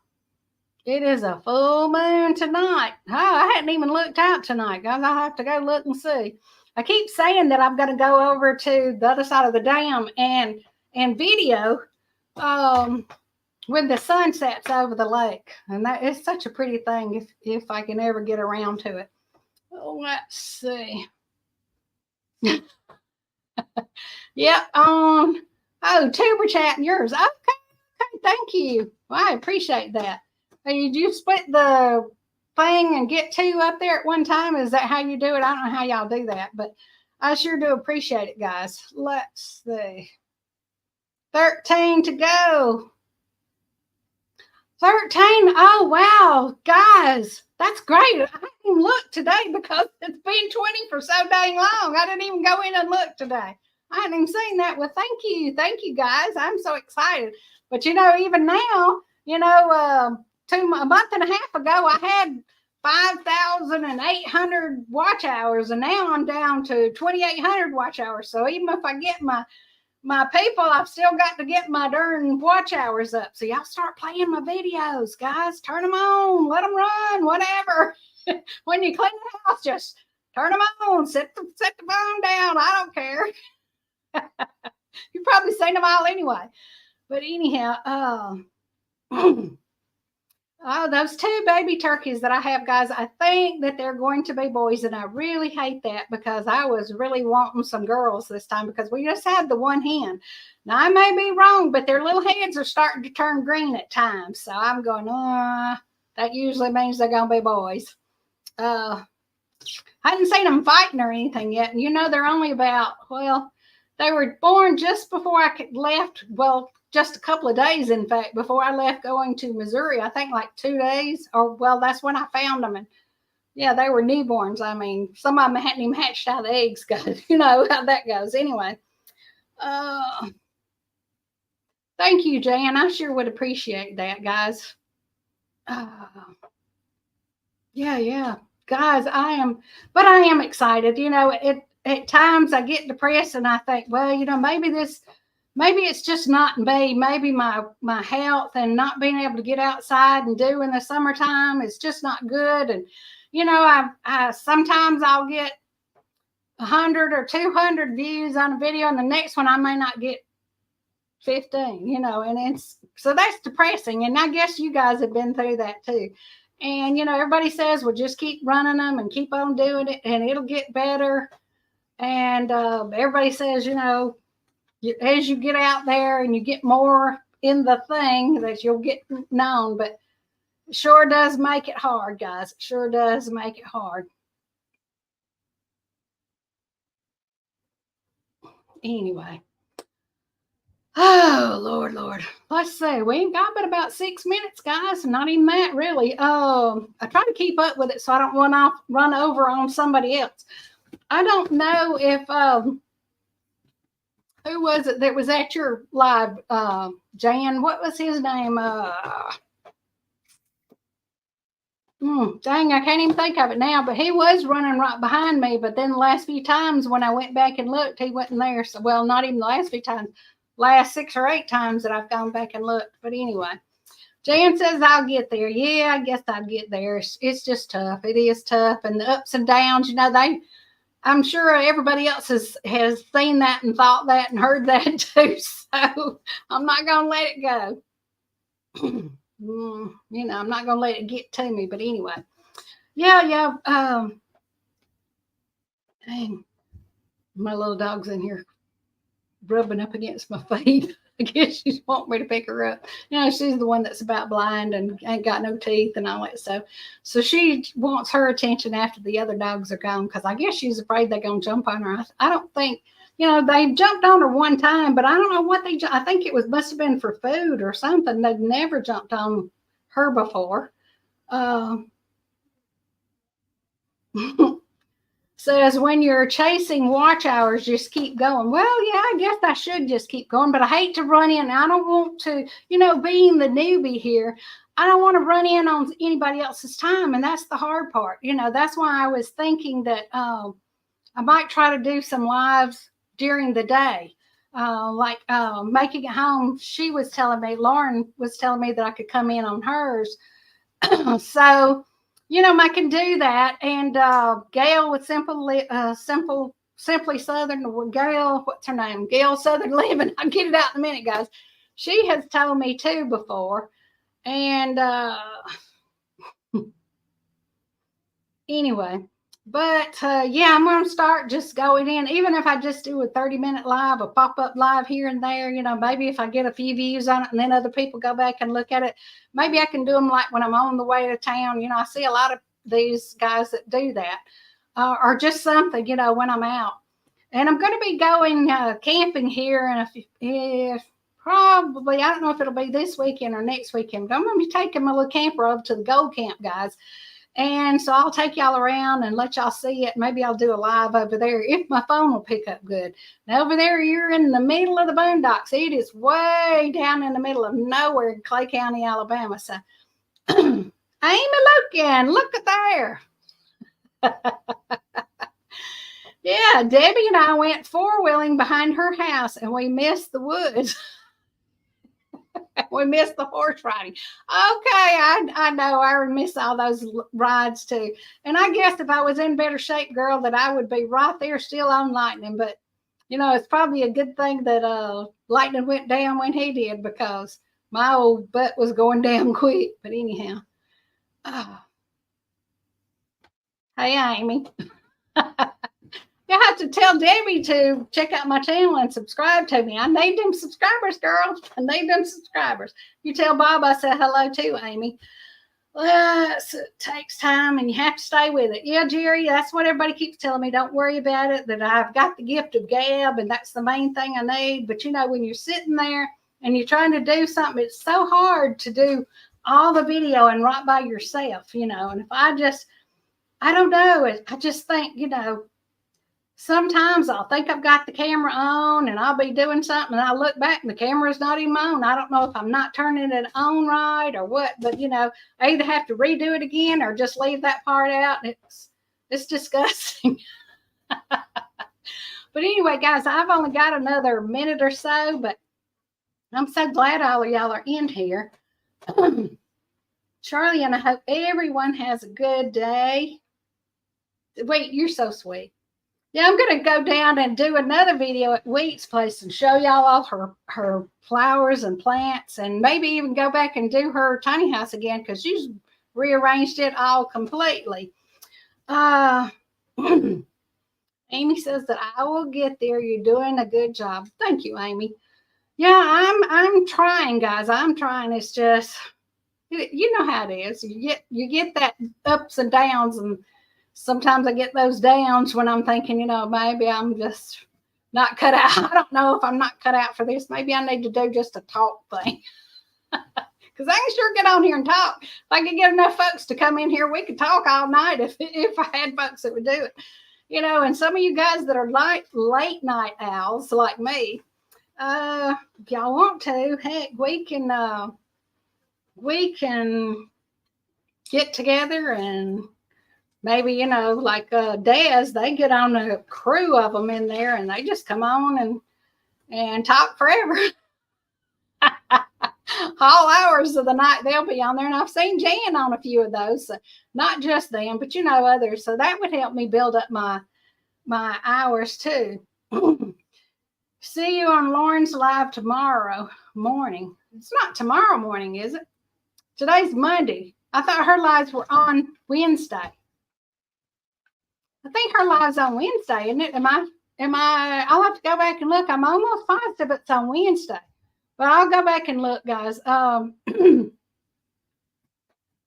it is a full moon tonight. Oh, I hadn't even looked out tonight, guys. I'll have to go look and see. I keep saying that I'm going to go over to the other side of the dam and video when the sun sets over the lake. And that is such a pretty thing if I can ever get around to it. Oh, let's see. Yep. Tuber chat and yours. Okay. Thank you. Well, I appreciate that. Did you split the thing and get 2 up there at one time? Is that how you do it? I don't know how y'all do that, but I sure do appreciate it, guys. Let's see. 13 to go. 13. Oh, wow. Guys, that's great. I didn't even look today because it's been 20 for so dang long. I didn't even go in and look today. I hadn't even seen that. Well, thank you. Thank you, guys. I'm so excited. But, even now, a month and a half ago, I had 5,800 watch hours, and now I'm down to 2,800 watch hours. So even if I get my people, I've still got to get my darn watch hours up. So y'all start playing my videos, guys. Turn them on, let them run, whatever. When you clean the house, just turn them on, set the phone down. I don't care. You've probably seen them all anyway. But anyhow, those 2 baby turkeys that I have, guys, I think that they're going to be boys, and I really hate that because I was really wanting some girls this time because we just had the one hen. Now, I may be wrong, but their little heads are starting to turn green at times. So I'm going, that usually means they're going to be boys. I hadn't seen them fighting or anything yet. And they're only about, they were born just before I left. Well, just a couple of days, in fact, before I left going to Missouri. I think like 2 days, that's when I found them. And yeah, they were newborns. Some of them hadn't even hatched out of eggs, guys. You know how that goes. Anyway, thank you, Jan. I sure would appreciate that, guys. Yeah. Guys, I am excited. At times I get depressed and I think, well, maybe it's just not me. Maybe my health and not being able to get outside and do in the summertime is just not good. And, I sometimes I'll get 100 or 200 views on a video, and the next one I may not get 15, and so that's depressing. And I guess you guys have been through that too. And, everybody says, well, just keep running them and keep on doing it and it'll get better. And everybody says, as you get out there and you get more in the thing that you'll get known, but it sure does make it hard, guys. It sure does make it hard. Anyway. Oh, Lord. let's see. We ain't got but about 6 minutes, guys. Not even that, really. I try to keep up with it so I don't run over on somebody else. I don't know if who was it that was at your live, Jan? What was his name? Dang, I can't even think of it now, but he was running right behind me. But then the last few times when I went back and looked, he wasn't there. So, well, not even the last few times, last 6 or 8 times that I've gone back and looked. But anyway, Jan says I'll get there. Yeah, I guess I'll get there. It's just tough. It is tough. And the ups and downs, I'm sure everybody else has seen that and thought that and heard that too. So I'm not going to let it go. I'm not going to let it get to me. But anyway, yeah. Dang, my little dog's in here rubbing up against my feet. I guess she's wanting me to pick her up. She's the one that's about blind and ain't got no teeth and all that stuff. So she wants her attention after the other dogs are gone because I guess she's afraid they're going to jump on her. I don't think, they jumped on her one time, but I don't know what I think it must have been for food or something. They've never jumped on her before. Says when you're chasing watch hours, just keep going. Well, yeah, I guess I should just keep going, but I hate to run in. I don't want to, being the newbie here, I don't want to run in on anybody else's time. And that's the hard part. That's why I was thinking that I might try to do some lives during the day. Like making it home. Lauren was telling me that I could come in on hers. So, I can do that. And Gail with Simply Southern, Gail, what's her name? Gail Southern Living. I'll get it out in a minute, guys. She has told me too before. And anyway, but yeah, I'm going to start just going in, even if I just do a 30-minute live, a pop-up live here and there, maybe if I get a few views on it and then other people go back and look at it, maybe I can do them like when I'm on the way to town. I see a lot of these guys that do that, or just something, when I'm out. And I'm going to be going camping here, and if probably, I don't know if it'll be this weekend or next weekend, but I'm going to be taking my little camper over to the Gold Camp, guys. And so I'll take y'all around and let y'all see it. Maybe I'll do a live over there if my phone will pick up good. Now over there, you're in the middle of the boondocks. It is way down in the middle of nowhere in Clay County, Alabama. So Amy Lucan, look at there. Yeah, Debbie and I went 4-wheeling behind her house and we missed the woods. We missed the horse riding. Okay, I know. I miss all those rides too. And I guess if I was in better shape, girl, that I would be right there still on Lightning. But, it's probably a good thing that Lightning went down when he did because my old butt was going down quick. But anyhow. Hey, Amy. You have to tell Debbie to check out my channel and subscribe to me. I need them subscribers, girl. I need them subscribers. You tell Bob I said hello too, Amy. It takes time and you have to stay with it. Yeah, Jerry, that's what everybody keeps telling me. Don't worry about it, that I've got the gift of gab and that's the main thing I need. But, when you're sitting there and you're trying to do something, it's so hard to do all the video and right by yourself, And if I don't know, I just think, sometimes I'll think I've got the camera on and I'll be doing something and I'll look back and the camera's not even on. I don't know if I'm not turning it on right or what, but I either have to redo it again or just leave that part out. It's disgusting. But anyway, guys, I've only got another minute or so, but I'm so glad all of y'all are in here. Charlie, and I hope everyone has a good day. Wait, you're so sweet. Yeah, I'm going to go down and do another video at Wheat's place and show y'all all her flowers and plants and maybe even go back and do her tiny house again because she's rearranged it all completely. Amy says that I will get there. You're doing a good job. Thank you, Amy. Yeah, I'm trying, guys. I'm trying. It's just, you know how it is. You get that ups and downs, and sometimes I get those downs when I'm thinking, maybe I'm just not cut out. I don't know if I'm not cut out for this. Maybe I need to do just a talk thing. Because I can sure get on here and talk. If I could get enough folks to come in here, we could talk all night if I had folks that would do it. You know, and some of you guys that are late night owls like me, if y'all want to, heck, we can get together and maybe, you know, like Des, they get on a crew of them in there and they just come on and talk forever. All hours of the night they'll be on there, and I've seen Jan on a few of those, so not just them, but you know, others. So that would help me build up my hours too. See you on Lauren's live tomorrow morning. It's not tomorrow morning, is it? Today's Monday. I thought her lives were on Wednesday. I think her live's on Wednesday, isn't it? Am I? I'll have to go back and look. I'm almost positive it's on Wednesday. But I'll go back and look, guys.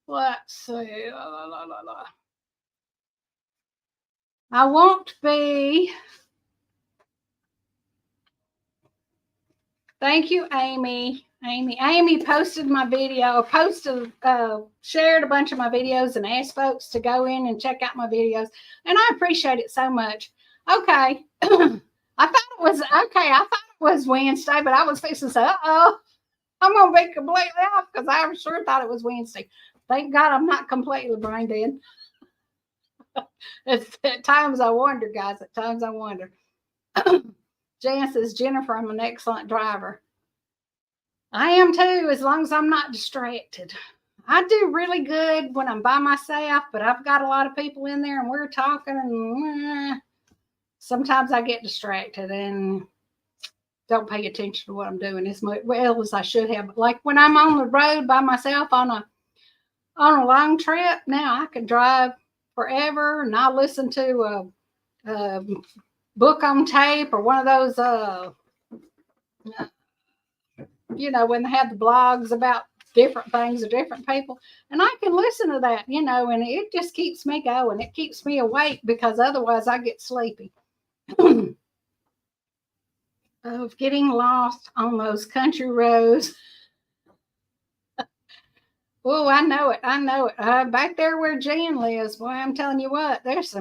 Let's see. I won't be. Thank you, Amy. Amy posted my video, shared a bunch of my videos and asked folks to go in and check out my videos. And I appreciate it so much. Okay. I thought it was Wednesday, but I was fixing to say, I'm going to be completely off because I sure thought it was Wednesday. Thank God I'm not completely brain dead. At times I wonder, guys. At times I wonder. Jan says, Jennifer, I'm an excellent driver. I am too, as long as I'm not distracted. I do really good when I'm by myself, but I've got a lot of people in there and we're talking and sometimes I get distracted and don't pay attention to what I'm doing as well as I should have. Like when I'm on the road by myself on a long trip, now I can drive forever and I'll listen to a book on tape or one of those, you know, when they have the blogs about different things or different people, and I can listen to that, you know, and it just keeps me going. It keeps me awake because otherwise I get sleepy. Of getting lost on those country roads. Oh, I know it. Back there where Jan lives, boy, I'm telling you what, those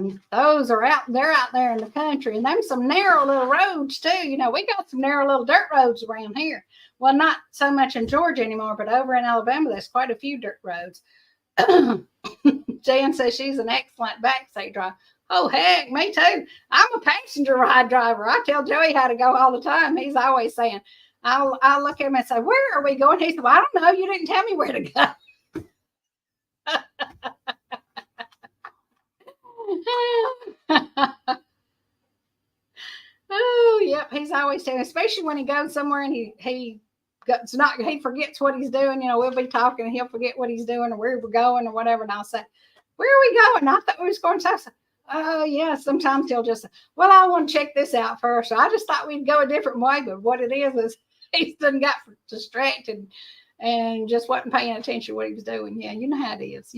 are out there in the country, and them some narrow little roads too. You know, we got some narrow little dirt roads around here. Well, not so much in Georgia anymore, but over in Alabama, there's quite a few dirt roads. Jan says she's an excellent backseat driver. Oh, heck, me too. I'm a passenger ride driver. I tell Joey how to go all the time. He's always saying, I'll look at him and say, where are we going? He said, well, I don't know. You didn't tell me where to go. Oh, yep. He's always telling, especially when he goes somewhere and he forgets what he's doing. You know, we'll be talking and he'll forget what he's doing or where we're going or whatever. And I'll say, where are we going? I thought we was going to. Oh, yeah. Sometimes he'll just say, well, I want to check this out first. So I just thought we'd go a different way. But what it is he's done got distracted and just wasn't paying attention to what he was doing. Yeah, you know how it is.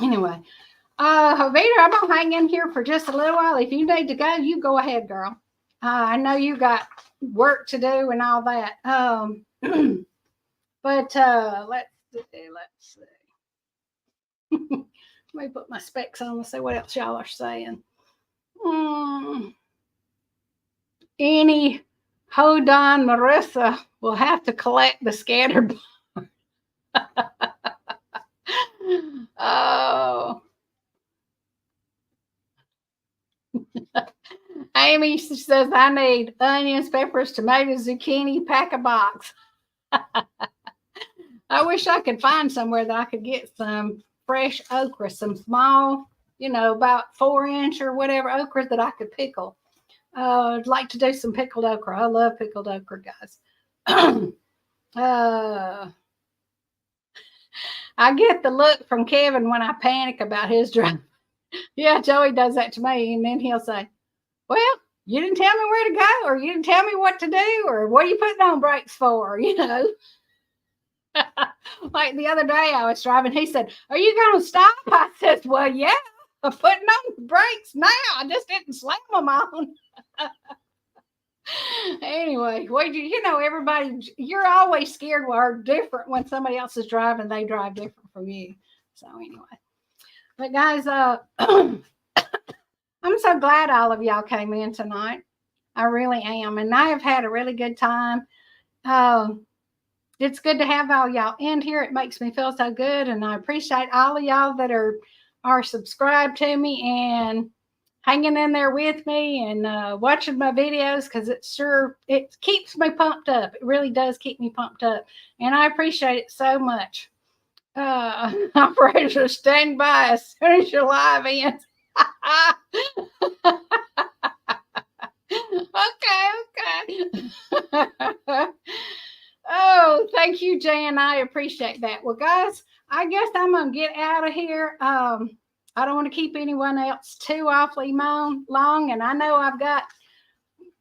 Anyway, Jovita, I'm going to hang in here for just a little while. If you need to go, you go ahead, girl. I know you got work to do and all that. But let's see. Let me put my specs on and see what else y'all are saying. Any hold on, Marissa will have to collect the scattered. Oh. Amy says, I need onions, peppers, tomatoes, zucchini, pack a box. I wish I could find somewhere that I could get some fresh okra, some small, you know, about 4-inch or whatever okra that I could pickle. I'd like to do some pickled okra. I love pickled okra, guys. I get the look from Kevin when I panic about his drive. Yeah, Joey does that to me, and then he'll say, well, you didn't tell me where to go, or you didn't tell me what to do, or what are you putting on brakes for, you know? Like the other day I was driving, he said, are you going to stop? I said, well, yeah, I'm putting on the brakes now. I just didn't slam them on. Anyway, well, everybody, you're always scared or different when somebody else is driving. They drive different from you. So anyway, but guys, I'm so glad all of y'all came in tonight. I really am, and I have had a really good time. It's good to have all y'all in here. It makes me feel so good, and I appreciate all of y'all that are subscribed to me and hanging in there with me and watching my videos, because it keeps me pumped up. It really does keep me pumped up, and I appreciate it so much. Operator, stand by as soon as your live ends. Okay. Oh, thank you, Jan. I appreciate that. Well, guys, I guess I'm gonna get out of here. I don't want to keep anyone else too awfully long, and I know I've got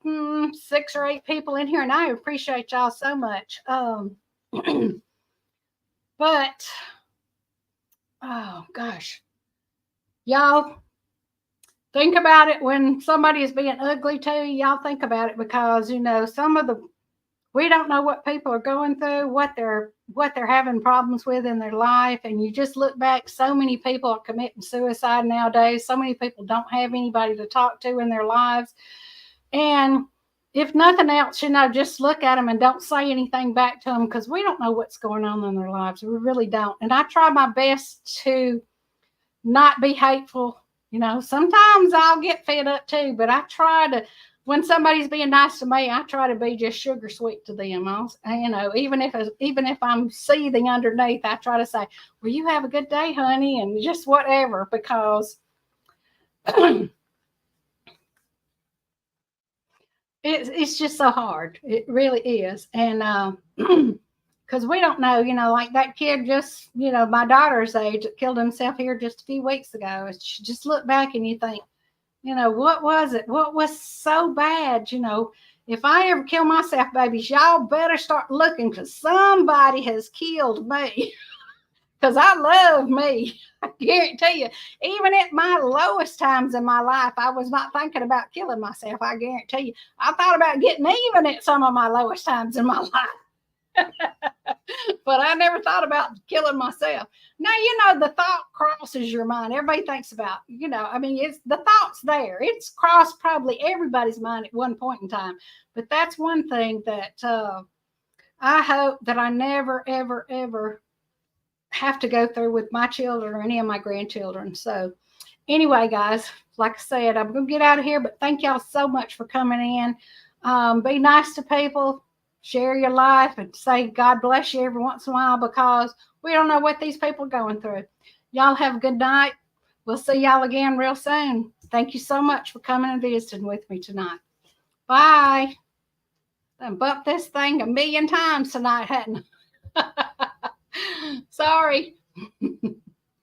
6 or 8 people in here, and I appreciate y'all so much. But oh gosh, y'all think about it when somebody is being ugly to you. Y'all think about it, because we don't know what people are going through, what they're having problems with in their life. And you just look back, so many people are committing suicide nowadays. So many people don't have anybody to talk to in their lives. And if nothing else, just look at them and don't say anything back to them, because we don't know what's going on in their lives. We really don't. And I try my best to not be hateful. Sometimes I'll get fed up too, but I try to, when somebody's being nice to me, I try to be just sugar sweet to them. Even if I'm seething underneath, I try to say, well, you have a good day, honey, and just whatever, because it's just so hard. It really is. And because we don't know, like that kid just, my daughter's age, killed himself here just a few weeks ago. She just look back and you think, what was it? What was so bad? If I ever kill myself, babies, y'all better start looking, because somebody has killed me. Because I love me. I guarantee you, even at my lowest times in my life, I was not thinking about killing myself. I guarantee you, I thought about getting even at some of my lowest times in my life. But I never thought about killing myself. Now, the thought crosses your mind. Everybody thinks about, it's the thought's there. It's crossed probably everybody's mind at one point in time. But that's one thing that I hope that I never, ever, ever have to go through with my children or any of my grandchildren. So anyway, guys, like I said, I'm going to get out of here, but thank y'all so much for coming in. Be nice to people. Share your life and say God bless you every once in a while, because we don't know what these people are going through. Y'all have a good night. We'll see y'all again real soon. Thank you so much for coming and visiting with me tonight. Bye. I bumped this thing 1,000,000 times tonight, hadn't I? Sorry.